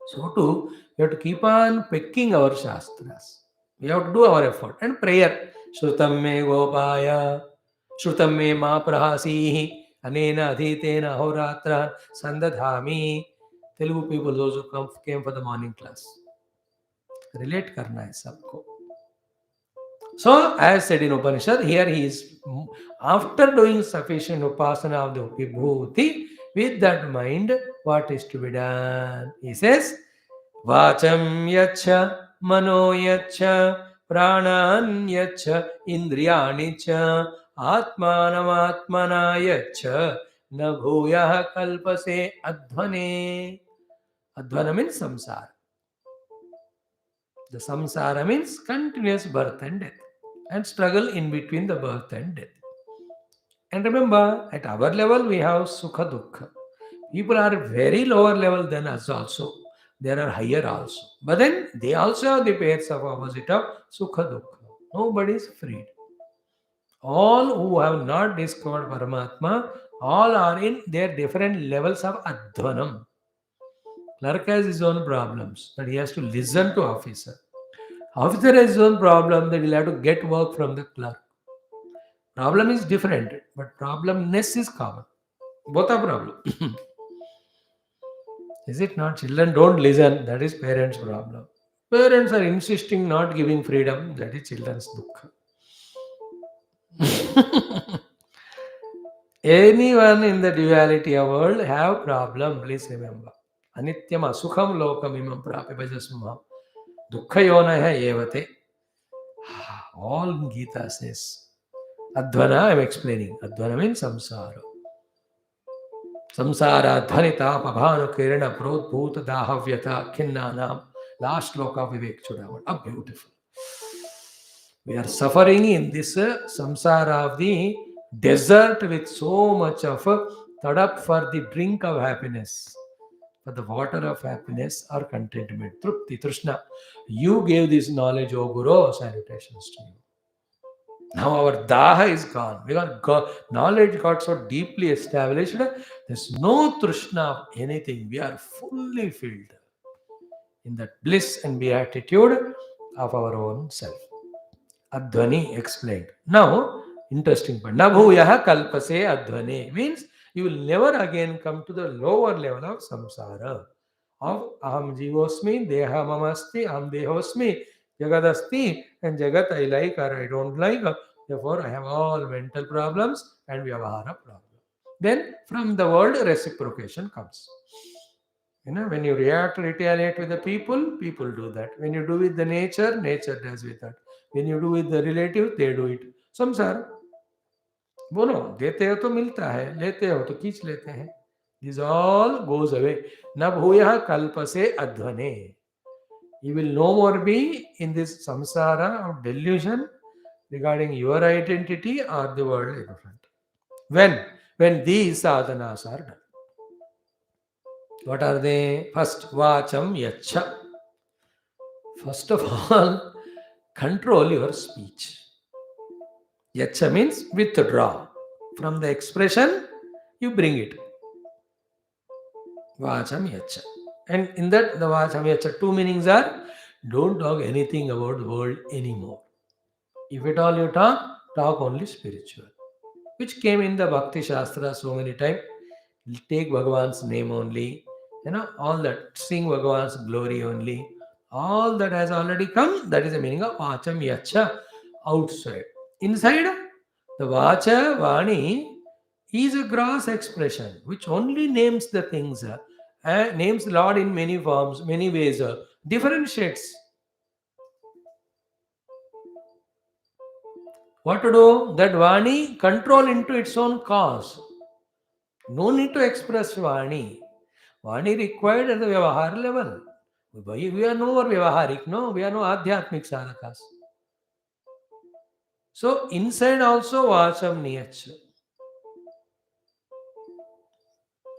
So too, we have to keep on pecking our shastras. We have to do our effort. And prayer. Shrutam me gopaya, Shrutam me ma prahasihi, anena adhitena horatra, sandadhami. Telugu people, those who came for the morning class. Relate karna hai sabko. So, as said in Upanishad, here he is, after doing sufficient upasana of the Vibhuti, with that mind, what is to be done? He says, Vacham yacha, mano yacha, pranan yacha, indriyani cha, atmanam atmana yacha, na bhuyah kalpase adhvane. Adhvana means samsara. The samsara means continuous birth and death, and struggle in between the birth and death. And remember, at our level, we have sukha dukkha. People are very lower level than us also. There are higher also. But then they also have the pairs of opposite of Sukha Dukkha. Nobody is freed. All who have not discovered Paramatma, all are in their different levels of Advanam. Clerk has his own problems, that he has to listen to officer. Officer has his own problem, that he'll have to get work from the clerk. Problem is different, but problemness is common. Both are problem. Is it not? Children don't listen. That is parents' problem. Parents are insisting not giving freedom. That is children's dukkha. Anyone in the duality of world have problem. Please remember. Anityam asukham lokam imam prapi bhajasmha. Dukkha yonaya evate. All in Gita says. Advana, I am explaining. Advana means samsara. Samsara dhanita pabhanu kirana prodbhuta dahavyata khinnanam. Last sloka of Vivek Chudamani. How beautiful. We are suffering in this samsara of the desert with so much of tadap for the drink of happiness, for the water of happiness or contentment. Trupti, Trishna. You gave this knowledge, O Guru. Salutations to you. Now our daha is gone. Because knowledge got so deeply established, there's no trishna of anything. We are fully filled in that bliss and beatitude of our own self. Advani explained. Now, interesting point. Nabhuyaha kalpase advane means you will never again come to the lower level of samsara. Of aham jivosmi, deha mamasti, aham dehosmi, jagadasti, and jagat I like or I don't like. Therefore, I have all mental problems and vyavahara problems. Then from the world, reciprocation comes. When you react, retaliate with the people, people do that. When you do with the nature, nature does with that. When you do with the relative, they do it. Samsara. बोलो देते हो तो मिलता है, लेते हो तो खींच लेते हैं. This all goes away. न भूयः कल्प से अध्वने. You will no more be in this samsara of delusion regarding your identity or the world in front. When these sadhanas are done. What are they? First, vacham yacha. First of all, control your speech. Yacha means withdraw. From the expression, you bring it. Vacham yacha. And in that, the vacham yacha, two meanings are, don't talk anything about the world anymore. If at all you talk only spiritual. Which came in the Bhakti Shastra so many times. Take Bhagavan's name only. All that. Sing Bhagavan's glory only. All that has already come. That is the meaning of Vacham Yacha. Outside. Inside, the Vacha, Vani is a gross expression which only names the things. Names Lord in many forms, many ways. Differentiates. What to do? That Vani control into its own cause. No need to express Vani. Vani required at the Vyavahar level. We are no more Vyavaharik, no? We are no Adhyatmik sadhakas. So, inside also Vacham Niyacha.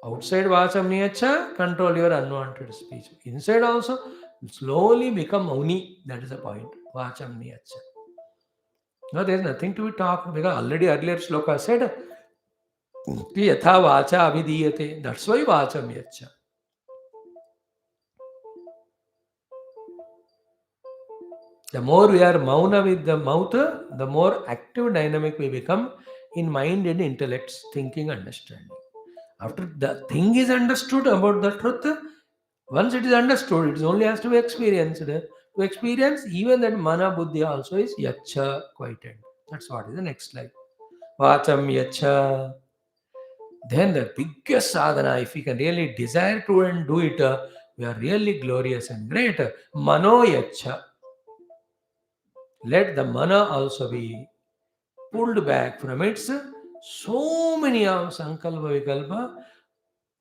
Outside Vacham Niyacha, control your unwanted speech. Inside also, slowly become Mauni. That is the point. Vacham Niyacha. No, there is nothing to be talked because already earlier Shloka said, Yatha Vacha Abhidiyate. That's why Vacham Yacha. The more we are mauna with the mouth, the more active dynamic we become in mind and intellects, thinking, understanding. After the thing is understood about the truth, once it is understood, it only has to be experienced. To experience, even that mana buddhi also is yacha quieted. That's what is the next slide. Vacham yacha. Then the biggest sadhana, if we can really desire to and do it, we are really glorious and great. Mano yacha. Let the mana also be pulled back from its so many of sankalpa vikalpa.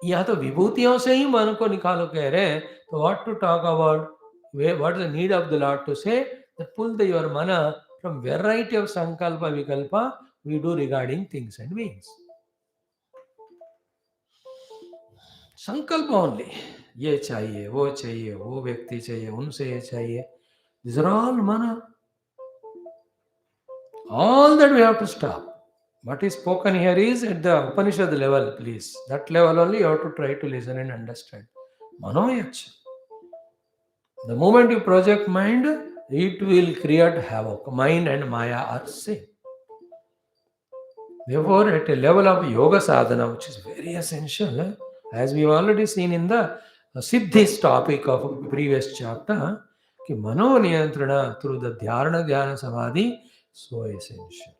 या तो विभूतियों से ही मन को निकालो कह रहे हैं, तो what to talk about? What is the need of the Lord to say? That pull your mana from variety of sankalpa vikalpa we do regarding things and beings. संकल्प only. ये चाहिए, वो व्यक्ति चाहिए, उनसे ये चाहिए. These are all mana. All that we have to stop. What is spoken here is at the Upanishad level, please. That level only you have to try to listen and understand. Manoyach. The moment you project mind, it will create havoc. Mind and Maya are same. Therefore, at a level of yoga sadhana, which is very essential, as we've already seen in the Siddhis topic of previous chapter, कि mano niyantrana through the dhyana samadhi, so essential.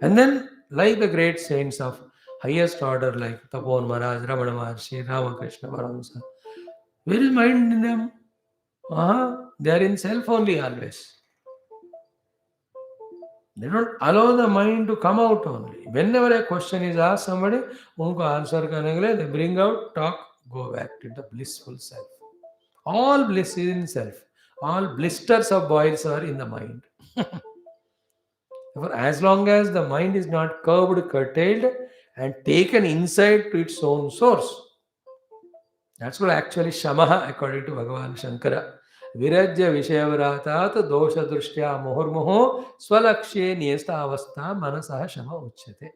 And then, like the great saints of highest order, like Tapon Maharaj, Ramana Maharshi, Ramakrishna Paramahansa, where is mind in them? They are in self only always. They don't allow the mind to come out only. Whenever a question is asked somebody, unko answer karne ke liye, they bring out, talk, go back to the blissful self. All bliss is in self. All blisters of boils are in the mind. Therefore, as long as the mind is not curved, curtailed, and taken inside to its own source, that's what actually Shamaha, according to Bhagavan Shankara. Virajya Vishayavratat dosha drishtya muhurmuho swalakshe niyesta avastha manasah shama uchyate.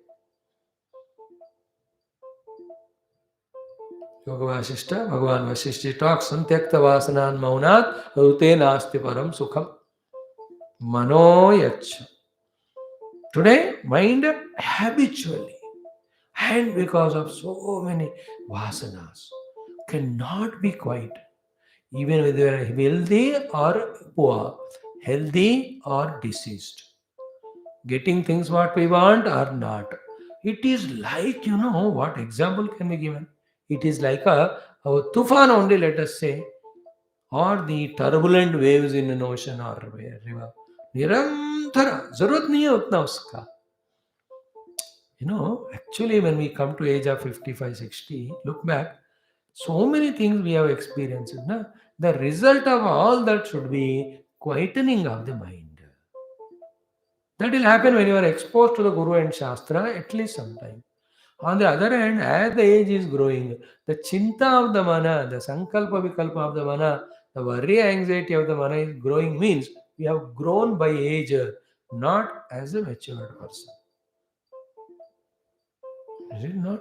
Yoga Vasishta, Bhagavan Vasishti talks, Santyakta Vasanan Maunat, Rute Nasti Param Sukham. Mano Yacha. Today, mind habitually, and because of so many vasanas, cannot be quiet. Even whether they are healthy or poor, healthy or diseased, getting things what we want or not. It is like, what example can be given? It is like a tufan only, let us say, or the turbulent waves in an ocean or a river. Nirantara, zarurat nahi hai utna uska. Actually, when we come to age of 55, 60, look back, so many things we have experienced. Na? The result of all that should be quietening of the mind. That will happen when you are exposed to the Guru and Shastra at least sometime. On the other hand, as the age is growing, the chinta of the mana, the sankalpa vikalpa of the mana, the worry anxiety of the mana is growing means we have grown by age, not as a matured person. Is it not?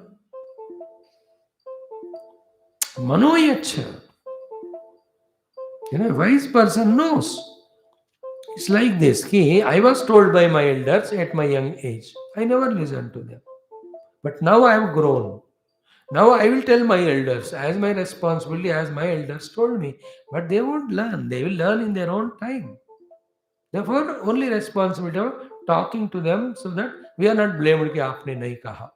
Manoyacha. A wise person knows. It's like this. I was told by my elders at my young age. I never listened to them. But now I have grown. Now I will tell my elders as my responsibility, as my elders told me. But they won't learn. They will learn in their own time. Therefore, only responsibility of talking to them so that we are not blamed कि आपने नहीं कहा.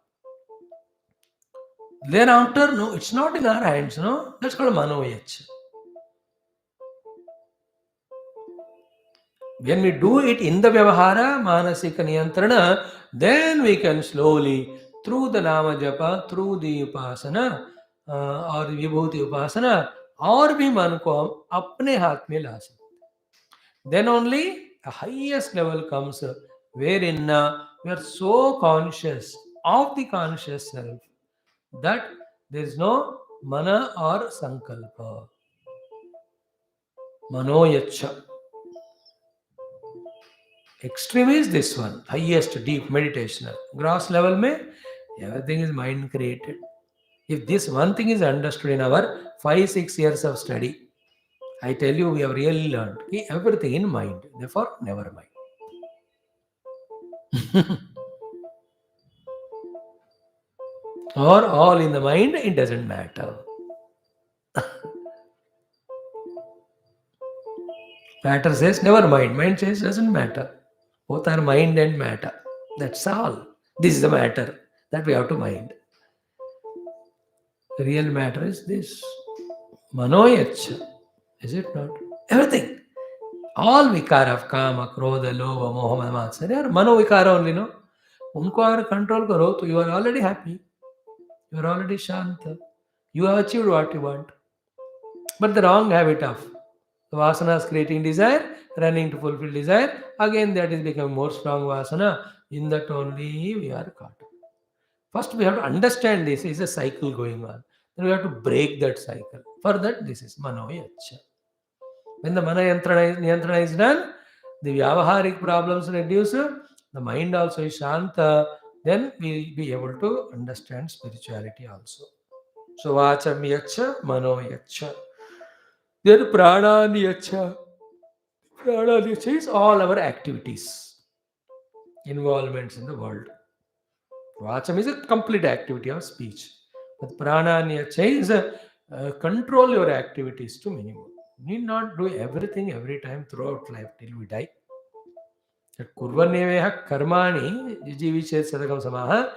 Thereafter, no, it's not in our hands, no? That's called manoyach. When we do it in the Vyavahara, Manasika Niyantrana, then we can slowly, through the Nama Japa, through the Upasana, or the Vibhuti Upasana, और भी मन को हम अपने हाथ में ला सकते. Then only the highest level comes wherein we are so conscious of the conscious self that there is no mana or sankalpa. Manoyacha. Extreme is this one, highest deep meditation. Gross level mein, everything is mind created. If this one thing is understood in our 5-6 years of study, I tell you, we have really learned everything in mind. Therefore, never mind. Or all in the mind, it doesn't matter. Matter says never mind. Mind says doesn't matter. Both are mind and matter. That's all. This is the matter that we have to mind. The real matter is this. Manoyacha. Is it not? Everything. All vikara of kama, krodha, lova, moha, matsya, they are mano vikara only, no? Unko agar control karo, so you are already happy. You are already shanta. You have achieved what you want. But the wrong habit of vasanas creating desire, running to fulfill desire, again that is becoming more strong vasana. In that only we are caught. First we have to understand this is a cycle going on. Then we have to break that cycle. For that, this is Mano Yacha. When the Mana Yantrana is done, the Vyavaharik problems reduce, the mind also is Shanta, then we will be able to understand spirituality also. So Vacham Yacha, Mano Yacha. Then Pranani Yacha. Pranani Yacha is all our activities, involvements in the world. Vacham is a complete activity of speech. But Prananya is control your activities to minimum. You need not do everything every time throughout life till we die. That kurvaneveha karmani jiviche sadakam samaha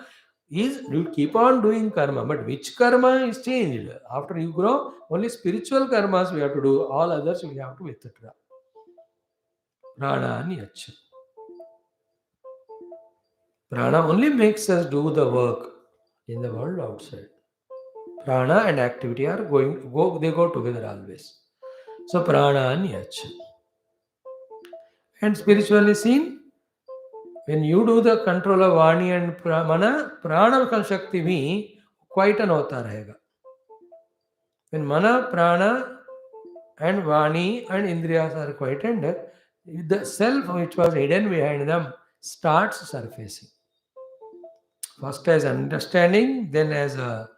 is you keep on doing karma, but which karma is changed? After you grow, only spiritual karmas we have to do, all others we have to withdraw. Prananyach. Prana only makes us do the work in the world outside. Prana and activity are they go together always. So prana anyach. And spiritually seen, when you do the control of Vani and Mana, Prana ka Shakti bhi quite an hota rahega. When Mana, Prana and Vani and Indriyas are quietened, the self which was hidden behind them starts surfacing. First as understanding, then as a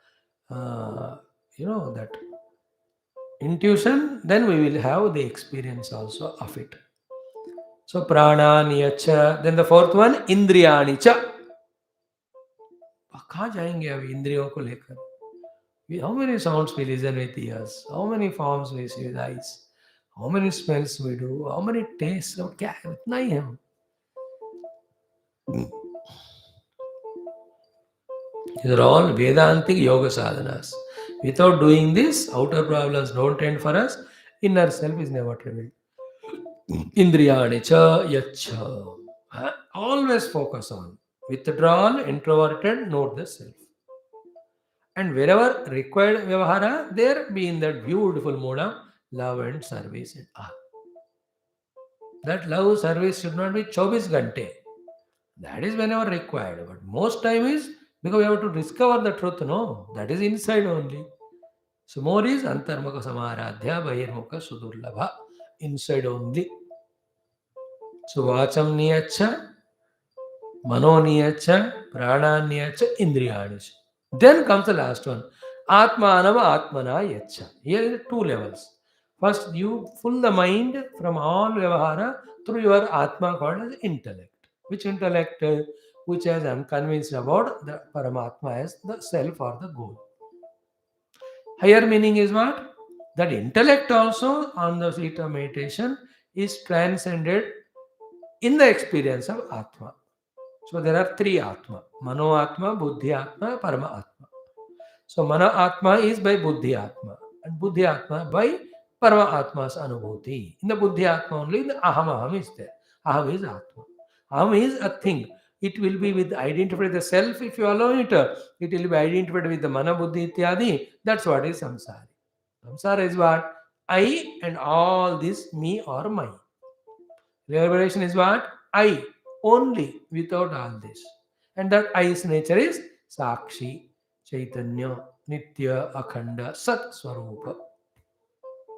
that intuition, then we will have the experience also of it. So prana niyacha. Then the fourth one, indriyani cha. कहाँ जाएंगे अब इंद्रियों को लेकर? How many sounds we listen with ears? How many forms we see with eyes? How many smells we do? How many tastes? क्या है? इतना ही है. These are all Vedantic yoga sadhanas. Without doing this, outer problems don't end for us. Inner self is never revealed. Indriyani cha yacha. Always focus on withdrawal, introverted, note the self. And wherever required vyavahara, there be in that beautiful mode of love and service and all. That love service should not be 24 gante. That is whenever required. But most time is because we have to discover the truth, no? That is inside only. So more is antarmukha samaradhya bahirmukha sudurlabha. Inside only. So vacham niyacha, mano niyacha, prana niyacha, indriyanicha. Then comes the last one. Atmanam atmana yacha. Here are two levels. First, you pull the mind from all vyavahara through your atma called as intellect. Which intellect? Which as I am convinced about the Paramatma as the self or the goal. Higher meaning is what? That intellect also on the seat of meditation is transcended in the experience of Atma. So there are three Atma. Mano Atma, Buddhi Atma, Parama Atma. So Mana Atma is by Buddhi Atma and Buddhi Atma by Parama Atma's Anubhuti. In the Buddhi Atma only the Aham is there. Aham is Atma. Aham is a thing. It will be with identified the self if you allow it. It will be identified with the Mana Buddhi Ityadi. That's what is Samsara. Samsara is what? I and all this me or mine. Liberation is what? I only without all this. And that I's nature is Sakshi, Chaitanya, Nitya, Akhanda, Sat Swarupa.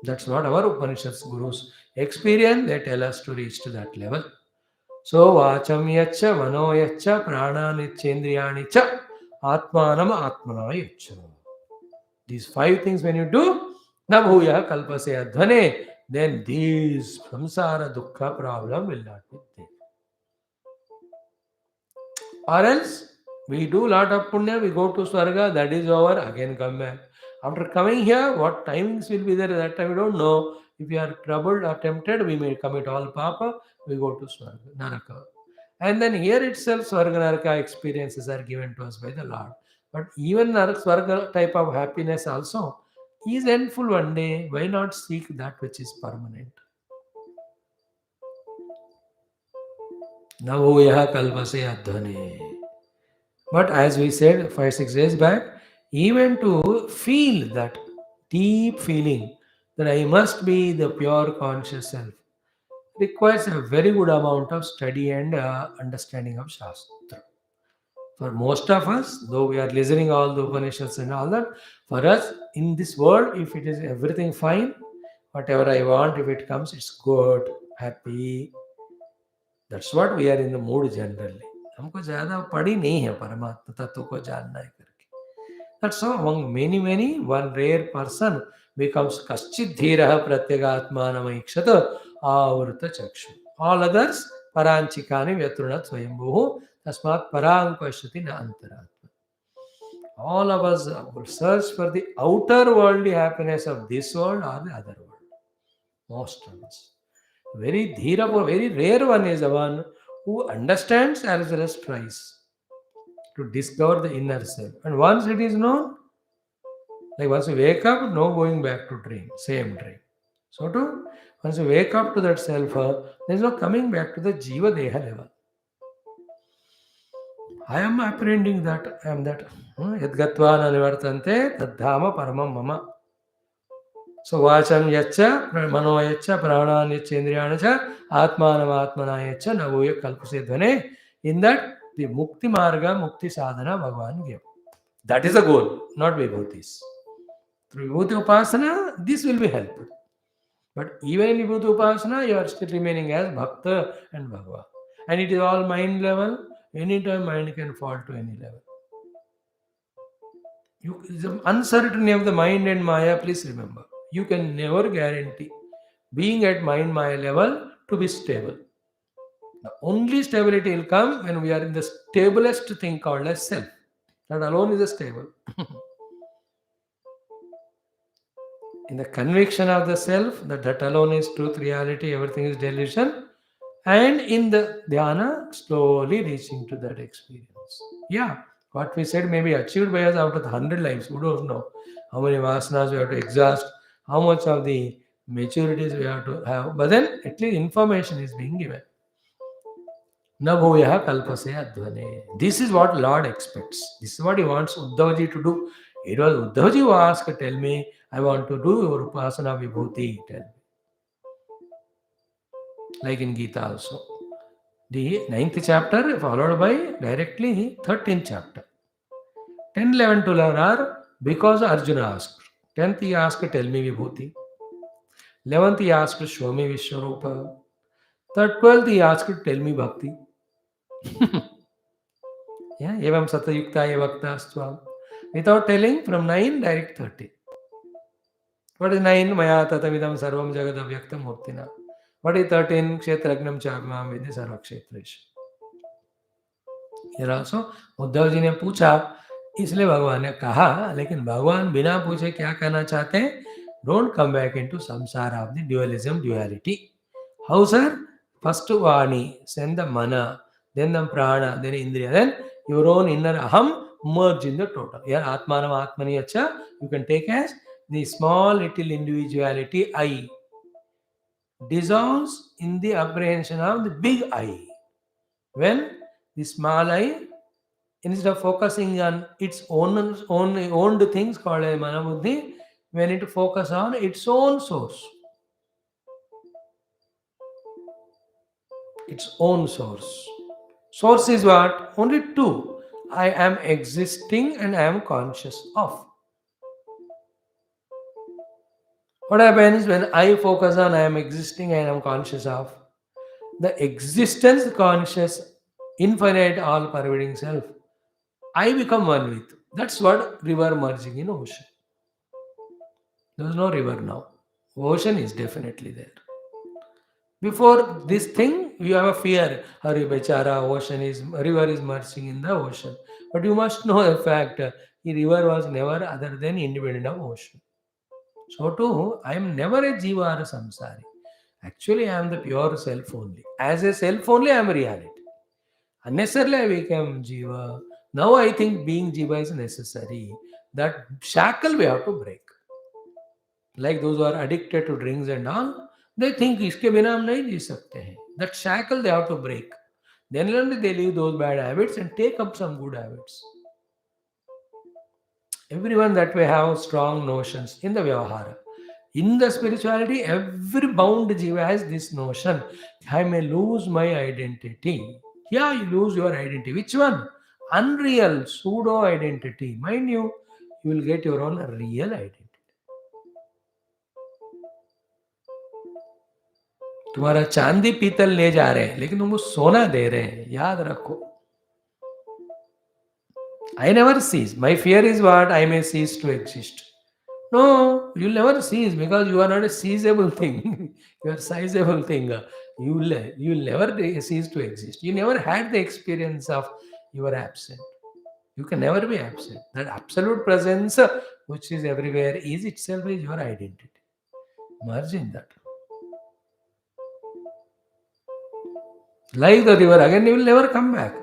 That's what our Upanishads Gurus experience. They tell us to reach to that level. So Vacham Yacha, Mano Yacha, Prana Chendriyani Cha, Atmanam Atmana Yacha. These five things when you do, Nabhuya Kalpase Adhane, then these samsara dukkha problem will not be there. Or else, we do lot of punya, we go to Swarga, that is over, again come back. After coming here, what timings will be there that time we don't know. If we are troubled or tempted, we may commit all papa, we go to Swarga, Naraka. And then here itself, Swarga Naraka experiences are given to us by the Lord. But even Swarga type of happiness also is endful one day. Why not seek that which is permanent? Navoyaha kalpase adhane. But as we said 5-6 days back, even to feel that deep feeling that I must be the pure conscious self requires a very good amount of study and understanding of Shastra. For most of us, though we are listening all the Upanishads and all that, for us in this world, if it is everything fine, whatever I want, if it comes, it's good, happy. That's what we are in the mood generally. हमको ज़्यादा पड़ी नहीं है परमात्मा तत्व को जानना है करके. That's how among many, many, one rare person becomes kaschid dhirah pratyagatmanamaikshat avrta chakshu. All others paranchikani vyatrunat swayambhuhu tasmat parang pashyati na antaratma. All of us will search for the outer worldly happiness of this world or the other world. Most of us. Very dhira, very rare one is the one who understands as well as tries to discover the inner self. And once it is known, like once you wake up, no going back to dream, same dream. So too, once you wake up to that self, there is no coming back to the Jiva Deha level. I am apprehending that, I am that. Yadgatva na nivartante tadhama paramam mama. So vacham yacha, mano yacha, pranam yacha, indriyana cha, atmanam atmana yacha, navoya kalpasedvane. In that, the mukti marga, mukti sadhana, Bhagavan gave. That is the goal, not vibhutis. Through vibhuti upasana, this will be helped. But even in vibhuti upasana, you are still remaining as bhakta and Bhagava. And it is all mind level. Anytime mind can fall to any level. The uncertainty of the mind and Maya, please remember. You can never guarantee being at mind Maya level to be stable. The only stability will come when we are in the stablest thing called as self. That alone is a stable. In the conviction of the self, that alone is truth, reality, everything is delusion. And in the dhyana, slowly reaching to that experience. Yeah, what we said may be achieved by us out of the 100 lives. We don't know how many vasanas we have to exhaust, how much of the maturities we have to have. But then at least information is being given. Na bhuyaha kalpase advane. This is what Lord expects. This is what he wants Uddhavaji to do. It was Uddhavaji who asked, tell me, I want to do your upasana vibhuti. Tell me. Like in Gita also. The 9th chapter followed by directly 13th chapter. 10, 11, 12 are because Arjuna asked. 10th he asked, tell me vibhuti. 11th he asked, show me Vishwarupa. 12th he asked, tell me bhakti. Yeah, evam satayuktaya bhaktastvam. Without telling, from 9 direct 30. What is 9? Maya tatavidam sarvam jagad avyaktam murtina. What is 13? Kshetragnam chapmam vidhi sarva kshetresh. Here also, Uddhav ji ने पूछा, इसलिए भगवान ने कहा, लेकिन भगवान बिना पूछे क्या कहना चाहते हैं? Don't come back into samsara of the dualism, duality. How, sir? First Vani, then the Mana, then the Prana, then Indriya, then your own inner Aham merge in the total. Here, Atmanam Atmani Acha, you can take as the small little individuality I dissolves in the apprehension of the big I. When the small I, instead of focusing on its owned things called as Manabuddhi, when it focus on its own source. Its own source. Source is what? Only two. I am existing and I am conscious of. What happens when I focus on I am existing and I am conscious of? The existence conscious, infinite, all pervading self. I become one with. That's what river merging in ocean. There is no river now. Ocean is definitely there. Before this thing, you have a fear. Hari Bechara, river is merging in the ocean. But you must know the fact, the river was never other than independent of ocean. So too, I am never a jiva or a samsari. Actually, I am the pure self only. As a self only, I am reality. Unnecessarily, I became jiva. Now I think being jiva is necessary. That shackle we have to break. Like those who are addicted to drinks and all, they think iske bina hum nahi ji sakte hain. That shackle they have to break. Then only they leave those bad habits and take up some good habits. Everyone that way have strong notions in the Vyavahara. In the spirituality, every bound jiva has this notion. I may lose my identity. Yeah, you lose your identity. Which one? unreal pseudo identity. Mind you, you will get your own real identity. तुम्हारा चांदी पीतल ले जा रहे हैं लेकिन तुमको सोना दे रहे हैं, याद रखो. I never cease. My fear is what? I may cease to exist. No, you'll never cease because you are not a seizable thing. You are sizable thing. You'll never cease to exist. You never had the experience of you are absent. You can never be absent. That absolute presence, which is everywhere, is itself is your identity. Merge in that. Like the river, again you will never come back.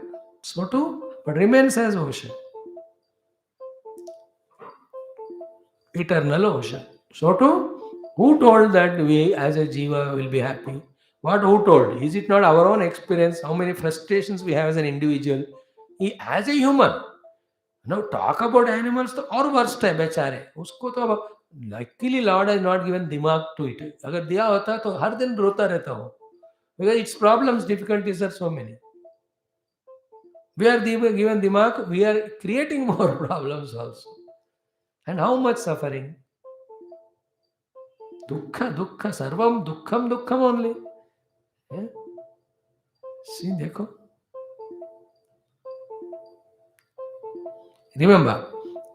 So too, but remains as ocean. Eternal ocean. So too, who told that we as a jiva will be happy? What who told? Is it not our own experience? How many frustrations we have as an individual? As a human. Now talk about animals तो और worst है बेचारे. उसको तो अब luckily Lord has not given दिमाग to it. अगर दिया होता तो हर दिन रोता रहता हो. Because its problems, difficulties are so many. We are given दिमाग, we are creating more problems also. And how much suffering? Dukkha, sarvam dukkam only. Yeah? See, देखो. Remember,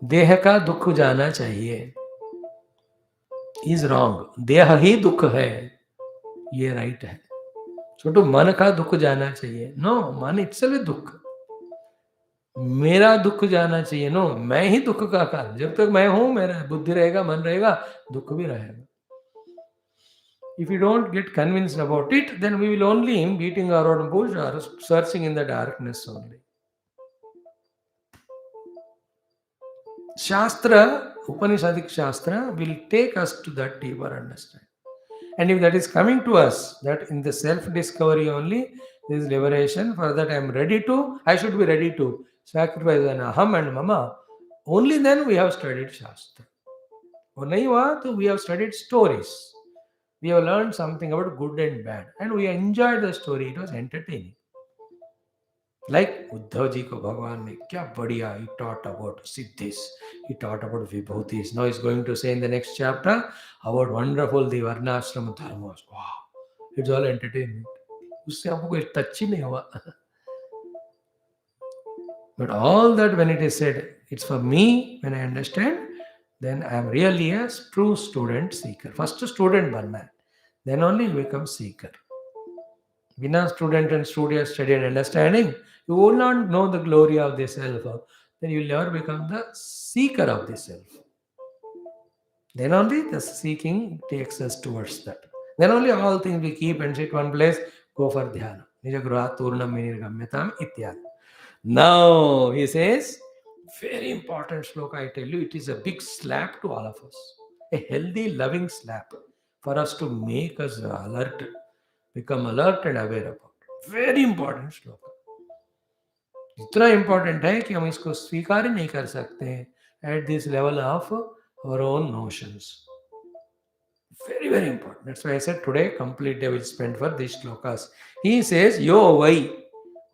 देह का दुख जाना चाहिए. Is wrong. देह ही दुख है. ये right है. छोटू मन का दुख जाना चाहिए. No, मन itself is दुख. मेरा दुख जाना चाहिए. नो, मैं ही दुख का कारण. जब तक मैं हूं, मेरा बुद्धि रहेगा, मन रहेगा, दुख भी रहेगा. If you don't get convinced about it, then we will only be beating our own bush or searching in the darkness only. Shastra, Upanishadic Shastra, will take us to that deeper understanding. And if that is coming to us, that in the self-discovery only, there is liberation. For that I should be ready to sacrifice an aham and mama. Only then we have studied Shastra. Or nahi hua, to we have studied stories. We have learned something about good and bad. And we enjoyed the story. It was entertaining. Like Uddhav ji ko Bhagwan ne kya badhiya, he taught about Siddhis, he taught about Vibhuthis. Now he's going to say in the next chapter about wonderful the Varnashram dharmas. Wow, it's all entertainment. उससे हमको कोई touch ही नहीं हुआ. But all that when it is said, it's for me, when I understand, then I am really a true student seeker. First student बनना है, then only you become seeker. बिना student and study and understanding, you will not know the glory of the self. Then you will never become the seeker of the self. Then only the seeking takes us towards that. Then only all things we keep and sit one place, go for dhyana. Nijagruhat turnam vinirgamyatam ityad. Now he says, very important sloka, I tell you, it is a big slap to all of us. A healthy, loving slap for us to make us alert, become alert and aware about. Very important sloka. इतना important है कि हम इसको स्वीकार ही नहीं कर सकते at this level of our own notions. Very, very important. That's why I said today, complete day will spend for these shlokas. He says, Yo vai,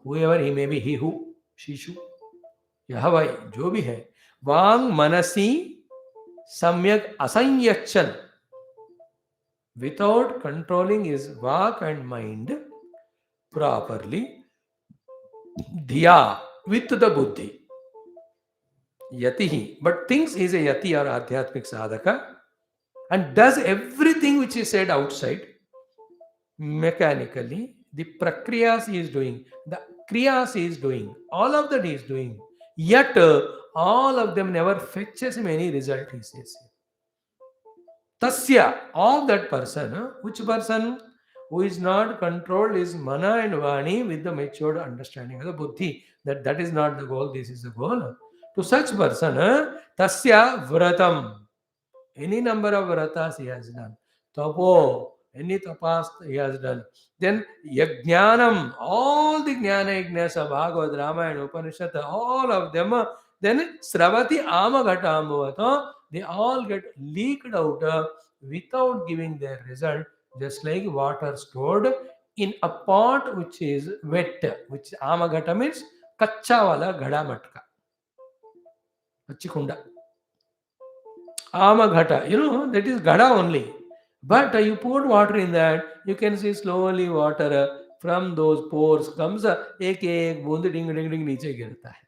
whoever he may be, he who, Shishu, यह vai, जो भी है, वांग मनसी सम्यक असंयच्छन, without controlling his vak and mind properly, dhiya, with the buddhi, yatihi, but thinks he is a yati or adhyatmik sadhaka, and does everything which is said outside mechanically. The prakriyas he is doing, the kriyas he is doing, all of that he is doing, yet all of them never fetches him any result, he says. Tasya, of that person, which person? Who is not controlled his mana and vani with the matured understanding of the buddhi, that is not the goal, this is the goal. To such person, tasya vratam, any number of vratas he has done. Tapo, any tapas he has done. Then yajnanam, all the jnana yajnas of Bhagavad, Ramayana, Upanishad, all of them. Then sravati amagatam, they all get leaked out without giving their result, just like water stored in a pot which is wet, which amagata means कच्चा वाला घड़ा मटका, कच्ची कुंडा, ama ghata, that is ghada only. But you pour water in that, you can see slowly water from those pores comes, एक बूंद डिंग डिंग डिंग नीचे गिरता है.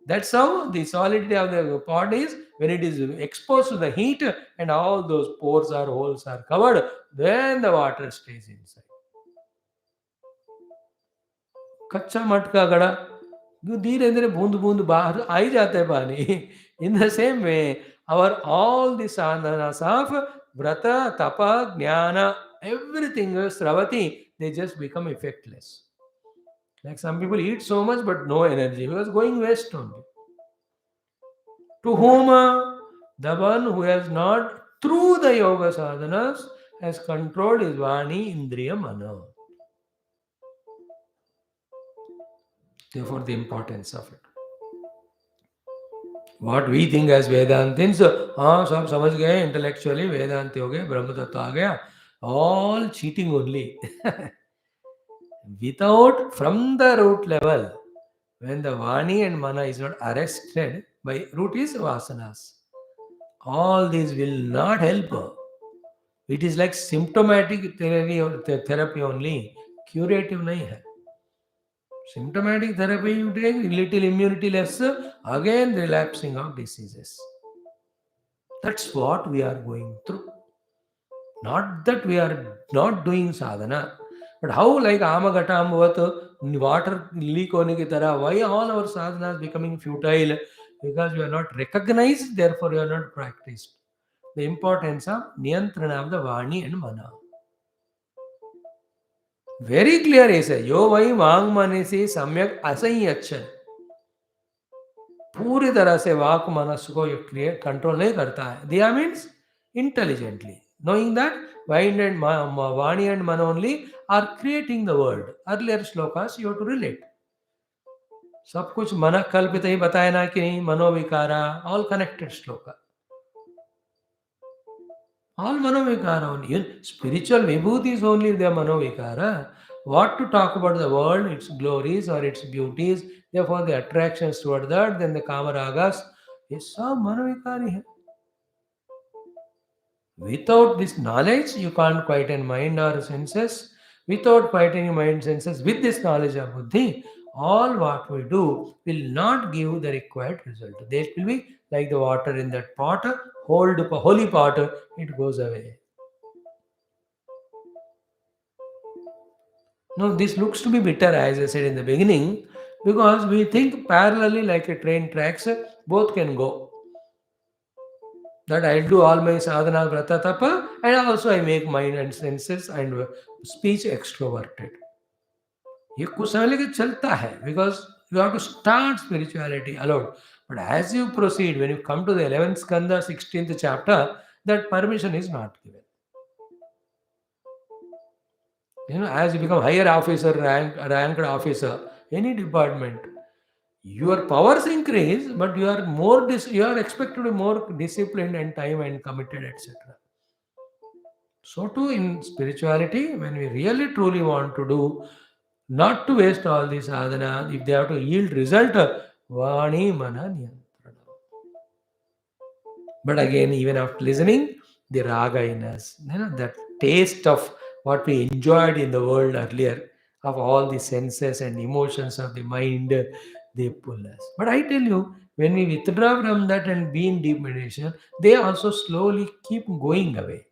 That's how the solidity of the pot is when it is exposed to the heat and all those pores or holes are covered, then the water stays inside. कच्चा मटका गड़ा, धीरे धीरे बूंद बूंद बाहर आ ही जाता है पानी. In the same way, our all the sadhanas of vrata, tapa, jnana, everything is sravati, they just become effectless. Like some people eat so much but no energy because going waste only. To whom? The one who has not, through the yoga sadhanas, has controlled his vani, indriya, mana. Therefore, the importance of it. What we think as Vedantins, हाँ सब समझ गए, intellectually वेदांति हो गए, ब्रह्म तत्व आ गया, all cheating only. Without, from the root level, when the vani and mana is not arrested by root is vasanas, all these will not help. It is like symptomatic therapy only, curative nahi hai. Symptomatic therapy you take, little immunity less, again relapsing of diseases. That's what we are going through. Not that we are not doing sadhana, but how like amagatam water leak hone ki tarah, why all our sadhana is becoming futile? Because we are not recognized, therefore we are not practiced. The importance of niyantrana of the vani and mana. Very clear is यो वही वांग मन से सम्यक असंयच्छन, पूरी तरह से वाक मनस को create control नहीं करता है. दिया means intelligently knowing that mind and vani and man only are creating the world. Earlier shlokas you have to relate. सब कुछ मन कल्पित ही बताया ना कि नहीं, मनोविकारा, all connected shloka. All manovikara only. Even spiritual vibhuti is only the manovikara. What to talk about the world, its glories or its beauties, therefore the attractions toward that, then the kamaragas, is सब manovikari hai. Without this knowledge, you can't quieten mind or senses. Without quietening mind senses, with this knowledge of buddhi, all what we do will not give the required result. There will be like the water in that pot, holy pot, it goes away. Now, this looks to be bitter, as I said in the beginning, because we think parallelly like a train tracks, both can go. That I'll do all my sadhana, vrata, tapa, and also I make mind and senses and speech extroverted. ये कुछ समय लेके चलता है, because you have to start spirituality alone. But as you proceed, when you come to the 11th skandha, 16th chapter, that permission is not given. As you become higher officer, ranked officer, any department, your powers increase, but you are more you are expected to be more disciplined and time and committed, etc. So too in spirituality, when we really truly want to do, not to waste all this sadhana, if they have to yield result, vani mana niyantrana. But again, even after listening, the raga in us, that taste of what we enjoyed in the world earlier, of all the senses and emotions of the mind, they pull us. But I tell you, when we withdraw from that and be in deep meditation, they also slowly keep going away.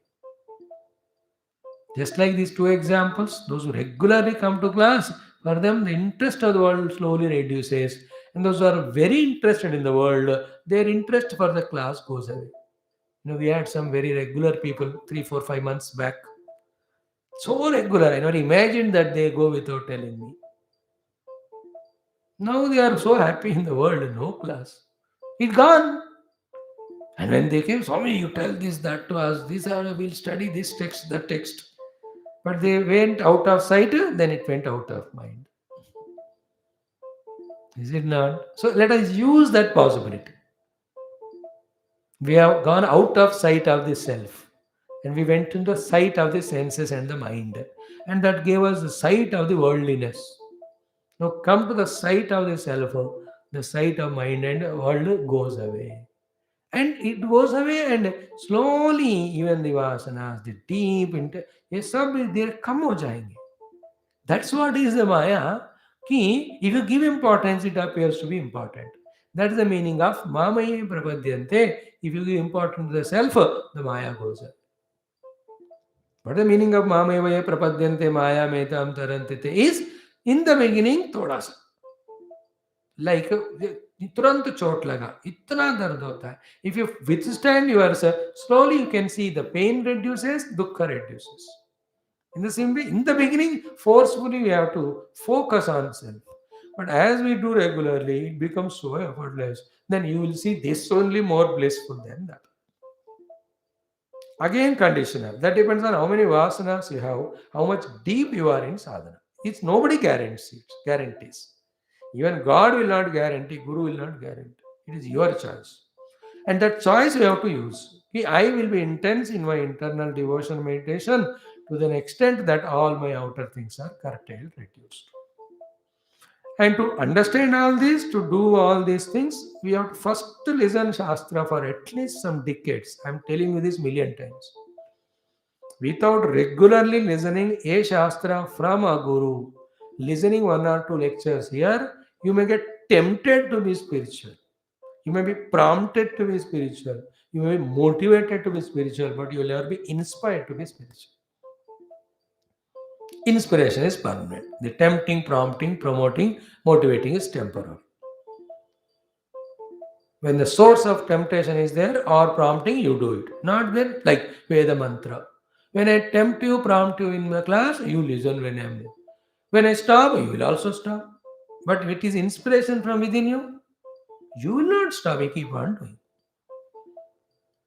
Just like these two examples, those who regularly come to class, for them the interest of the world slowly reduces. And those who are very interested in the world, their interest for the class goes away. We had some very regular people 3, 4, 5 months back. So regular, I never imagined that they go without telling me. Now they are so happy in the world, no class. It gone. And when they came, Swami, you tell this, that to us, we'll study this text, that text. But they went out of sight, then it went out of mind. Is it not? So let us use that possibility. We have gone out of sight of the self, and we went into sight of the senses and the mind, and that gave us the sight of the worldliness. Now come to the sight of the self, the sight of mind and world goes away. And it goes away, and slowly even the vasanas, the deep into ये सब देर कम हो जाएंगे. That's what is the Maya. Ki, if you give importance, it appears to be important. That's the meaning of Mamaye Prapadyante. If you give importance to the self, the Maya goes up. What the meaning of Mamaye Prapadyante Maya Metam Tarantite is in the beginning, thoda sa. Like तुरंत चोट लगा इतना दर्द होता है. If you withstand yourself, slowly you can see the pain reduces, dukkha reduces. In the same way, in the beginning, forcefully we have to focus on self. But as we do regularly, it becomes so effortless. Then you will see this only more blissful than that. Again, conditional. That depends on how many vasanas you have, how much deep you are in sadhana. It's nobody guarantees. Even God will not guarantee, Guru will not guarantee. It is your choice. And that choice you have to use. I will be intense in my internal devotion meditation to the extent that all my outer things are curtailed, reduced. And to understand all this, to do all these things, we have to first listen Shastra for at least some decades. I'm telling you this million times. Without regularly listening a Shastra from a Guru, listening one or two lectures here, you may get tempted to be spiritual. You may be prompted to be spiritual. You may be motivated to be spiritual, but you will never be inspired to be spiritual. Inspiration is permanent. The tempting, prompting, promoting, motivating is temporal. When the source of temptation is there or prompting, you do it. Not then, like Veda mantra. When I tempt you, prompt you in my class, you listen when I am there. When I stop, you will also stop. But if it is inspiration from within you, you will not stop, you keep on doing.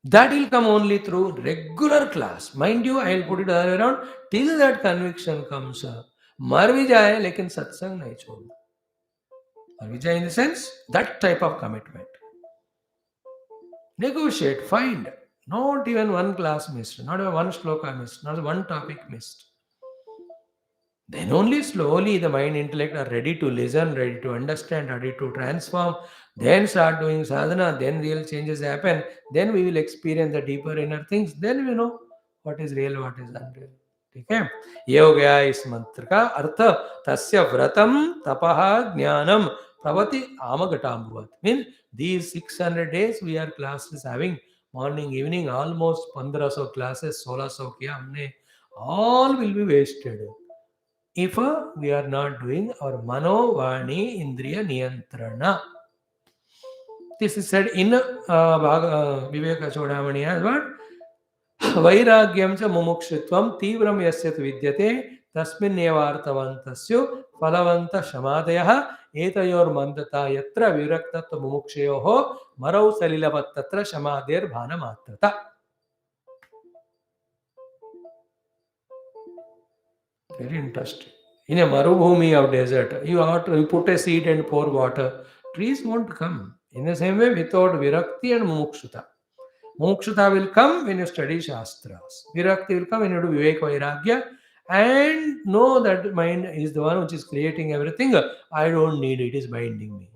That will come only through regular class. Mind you, I will put it all around till that conviction comes. Mar bhi jaye, lekin satsang nahi chhodna. Mar bhi jaye in the sense, that type of commitment. Negotiate, find. Not even one class missed, not even one shloka missed, not one topic missed. Then only slowly the mind intellect are ready to listen, ready to understand, ready to transform. Then start doing sadhana, then real changes happen. Then we will experience the deeper inner things. Then we know what is real, what is unreal. ठीक है, ये हो गया इस मंत्र का अर्थ. तस्य व्रतम तपः ज्ञानम प्रवति आमघटाम्बुवत्. Mean these 600 days we are classes having morning, evening, almost 1500 classes, 1600 किया हमने. All will be wasted if we are not doing our mano, vani, indriya niyantrana. This is said in Viveka Chodamani as what? Vairagyam cha mumukshitvam tivram yasyat vidyate tasmin evartavantasyo falavanta shamadayah etayor mandata yatra viraktatva mumukshayoho marau salilapattatra shamader bhanamatrata. Very interesting. In a marubhumi of desert, you put a seed and pour water. Trees won't come. In the same way, without virakti and mumukshuta. Mumukshuta will come when you study shastras. Virakti will come when you do vivek vairagya and know that mind is the one which is creating everything. I don't need it, is binding me.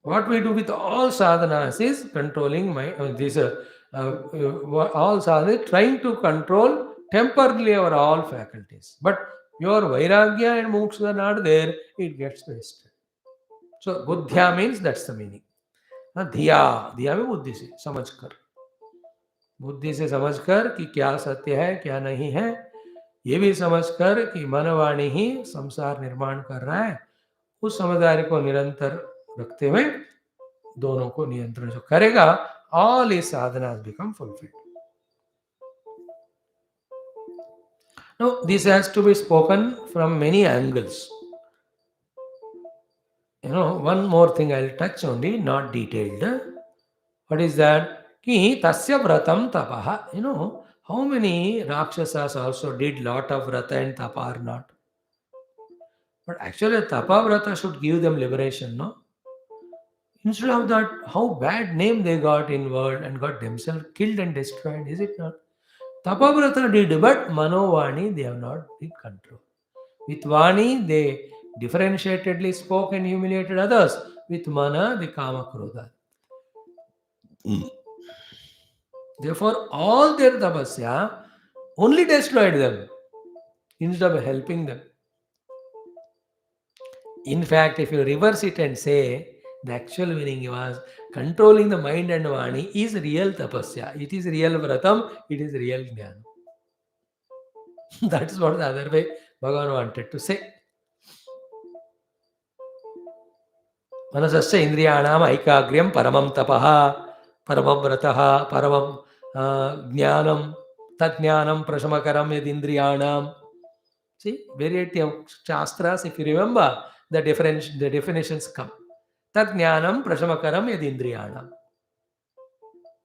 What we do with all sadhanas is controlling all sadhana, trying to control temporarily our all faculties. But your vairagya and moksha are not there, it gets wasted. So buddhya means that's the meaning. धिया में बुद्धि से समझकर, बुद्धि से समझकर कि क्या सत्य है क्या नहीं है, ये भी समझकर कि मन वाणी ही संसार निर्माण कर रहा है, उस समझदारी को निरंतर रखते हुए दोनों को नियंत्रण जो करेगा, all his sadhanas become fulfilled. Now, this has to be spoken from many angles. One more thing I'll touch only, not detailed. What is that? Ki tasya vratam tapaha. How many Rakshasas also did lot of vrata and tapa or not? But actually, tapa vrata should give them liberation, no? Instead of that, how bad name they got in world and got themselves killed and destroyed, is it not? Tapavrata did, but Manovani they have not in control. With Vani, they differentiatedly spoke and humiliated others. With Mana, the Kama Krodha. Therefore, all their tapasya only destroyed them instead of helping them. In fact, if you reverse it and say the actual meaning was controlling the mind and Vani is real tapasya. It is real vratam, it is real jnana. That is what the other way Bhagavan wanted to say. Manasasya indriyanam aikagryam paramam tapaha, paramam vrataha, paramam jnanam, tat jnanam prashamakaram yad indriyanam. See, variety of shastras, if you remember, the definitions come. Tat jnanam prashamakaram yad indriyanam.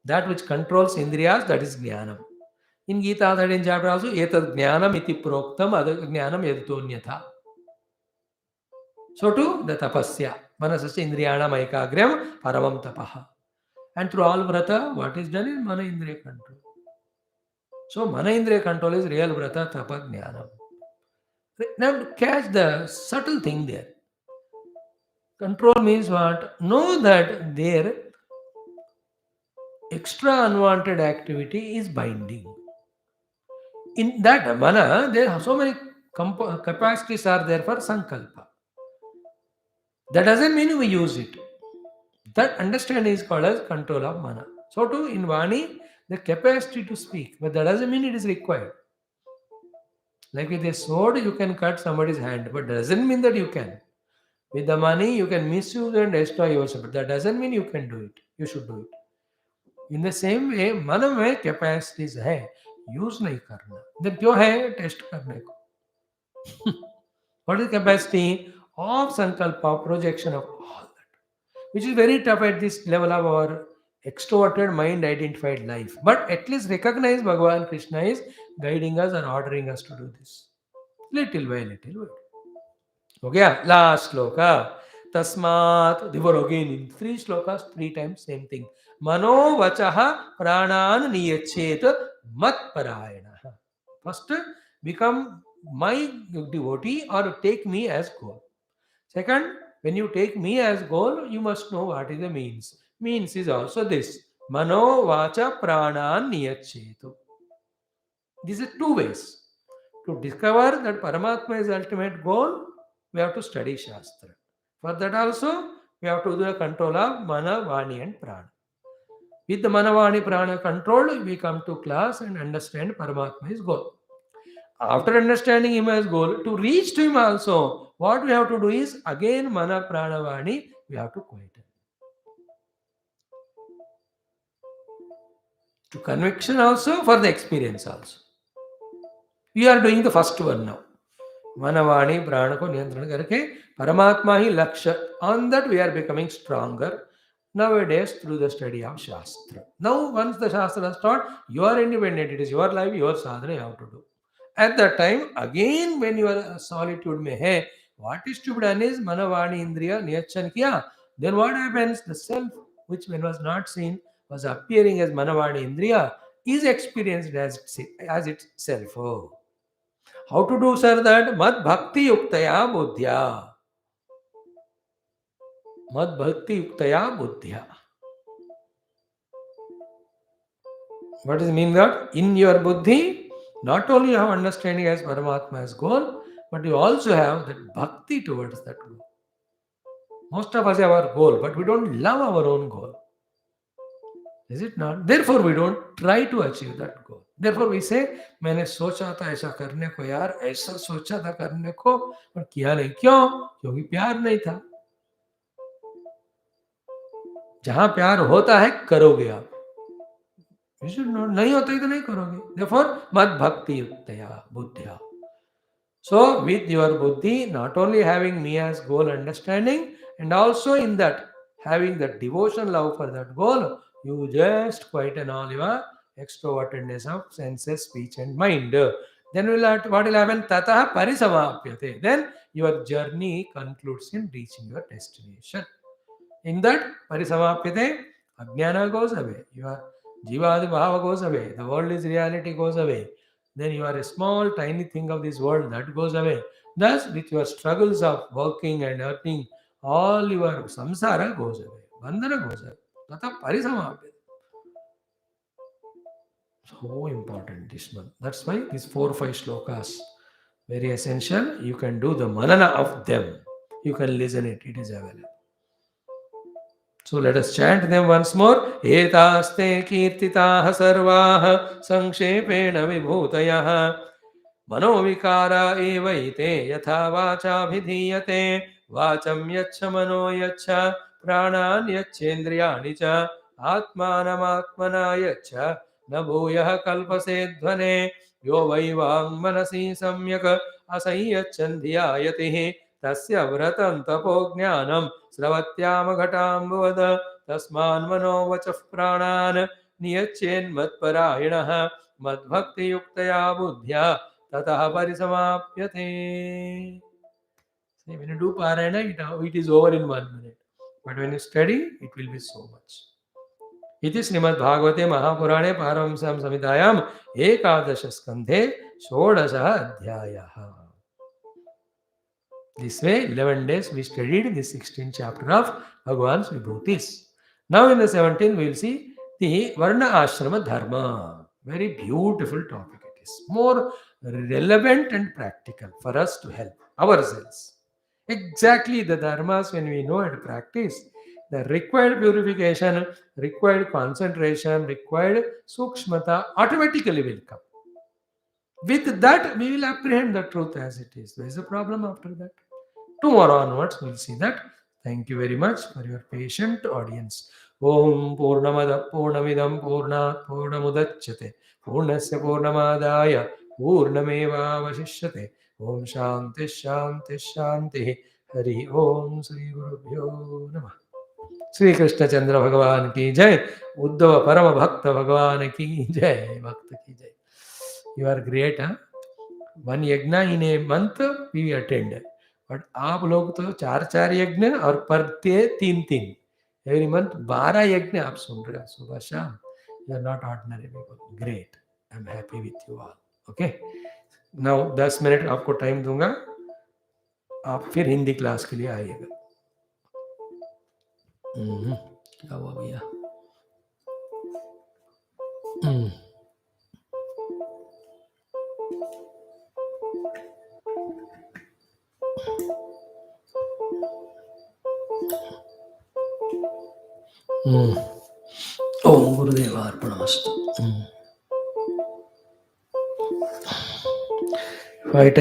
That which controls indriyas, that is jnanam. In Gita, 13th chapter also, etad jnanam iti proktam, adad jnanam yadutonyatha. So too, the tapasya. Manasasya indriyanam aikagryam paramam tapaha. And through all vrata, what is done is mana indriya control. So mana indriya control is real vrata, tapa, jnanam. Now catch the subtle thing there. Control means what? Know that their extra unwanted activity is binding. In that mana, there are so many capacities are there for sankalpa. That doesn't mean we use it. That understanding is called as control of mana. So too in Vani, the capacity to speak, but that doesn't mean it is required. Like with a sword, you can cut somebody's hand, but that doesn't mean that you can. With the money, you can misuse and destroy yourself, but that doesn't mean you can do it. You should do it. In the same way, मन में capacities है, use नहीं करना. then क्यों है? Test करने को. What is capacity of sankalpa, projection of all that, which is very tough at this level of our extroverted mind identified life. But at least recognize Bhagavan Krishna is guiding us and ordering us to do this. Little by little. हो गया. Last sloka. Tasmat. They were again in 3 slokas, 3 times same thing. Mano vachaha pranan niyachet mat parayana. First, become my devotee or take me as goal. Second, when you take me as goal, you must know what is the means. Means is also this. Mano vacha pranan niyachetu. These are 2 ways. To discover that Paramatma is the ultimate goal, we have to study Shastra. For that also, we have to do the control of Mana, Vani and Prana. With the Mana, Vani, Prana control, we come to class and understand Paramatma is goal. After understanding him as goal, to reach to him also, what we have to do is, again Mana, Prana, Vani, we have to quieten. To conviction also, for the experience also. We are doing the first one now. Manavani, Prana ko niyantrana karke, Paramatma hi laksha. On that we are becoming stronger nowadays through the study of Shastra. Now, once the Shastra is taught, you are independent. It is your life, your sadhana you have to do. At that time, again, when you are solitude mein hai, what is to be done is Manavani Indriya Niyachan kiya. Then what happens? The self, which when was not seen, was appearing as Manavani Indriya, is experienced as itself. Oh. How to do, sir, that? Mad bhakti yuktaya buddhya. Mad bhakti yuktaya buddhya. What does it mean that? In your buddhi, not only you have understanding as Paramatma as goal, but you also have that bhakti towards that goal. Most of us have our goal, but we don't love our own goal. Is it not? Therefore, we don't try to achieve that goal. Therefore, we say, मैंने सोचा था ऐसा करने को यार, ऐसा सोचा था करने को, पर किया नहीं. क्यों? क्योंकि प्यार नहीं था. जहां प्यार होता है, करोगे आप. You should not. नहीं होता है तो नहीं करोगे. Therefore, मद भक्ति युक्तया बुद्धिया. So, with your buddhi, not only having me as goal understanding, and also in that, having that devotion love for that goal, you just quieten all your extrovertedness of senses, speech and mind. Then what will happen? Tataha parisamapyate. Then your journey concludes in reaching your destination. In that parisamapyate, ajnana goes away. Your jivadi bhava goes away. The world is reality goes away. then you are a small, tiny thing of this world that goes away. Thus, with your struggles of working and earning, all your samsara goes away, bandhana goes away. Tata parisamapyate. So important this month. That's why these 4 or 5 slokas very essential. You can do the manana of them. You can listen it. It is available. So let us chant them once more. Etaste kirtitaha sarvaha sanksepena vibhutayah मनोविकारा एवैते यथा वाचाभिधीयते वाचं यच्छ मनो यच्छ प्राणान् यच्छेन्द्रियाणि च आत्मानमात्मना यच्छ न भूयः कल्पसे ध्वने यो वै वाङ्मनसि सम्यक् असंयच्छन् धियायतिः तस्य व्रतं तपो ज्ञानं स्रवत्यामघटाम्बुवद तस्मान्मनो वचः प्राणान् नियच्छेन्मत्परायणः मद्भक्तियुक्तया बुद्ध्या ततः परिसमाप्यते. See, when you do parayana, it is over in 1 minute. But when you study, it will be so much. इति श्रीमद्भागवते महापुराणे पारमहंस्यां संहितायाम् एकादश स्कन्धे षोडशः अध्यायः. This way, 11 days we studied the 16th chapter of Bhagavan's Vibhutis. Now in the 17th, we will see the Varna Ashrama Dharma. Very beautiful topic it is. More relevant and practical for us to help ourselves. Exactly the dharmas when we know and practice, the required purification, required concentration, required sukshmata automatically will come. With that, we will apprehend the truth as it is. There is a problem after that. Tomorrow onwards, we will see that. Thank you very much for your patient audience. Om Purnamada Purnamidam Purnat Purnamudachyate Purnasya Purnamadaya Purnameva Vashishyate Om Shanti Shanti Shanti Hari Om Sri Gurubhyo Namah. Sri Krishna Chandra Bhagavan ki jai, Uddhava Parama Bhakta Bhagavan ki jai, Bhakta ki jai. You are great, huh? One yajna in a month we attend. But आप लोग तो 4 यज्ञ और पर 3 every month 12 यज्ञ आप सुन रहे हो सुबह शाम. You are not ordinary people. Great. I am happy with you all. Okay, now 10 minute आपको टाइम दूंगा. आप फिर हिंदी क्लास के लिए आइएगा. क्या हुआ भैया? ओम गुरुदेवार्पणमस्तु. 5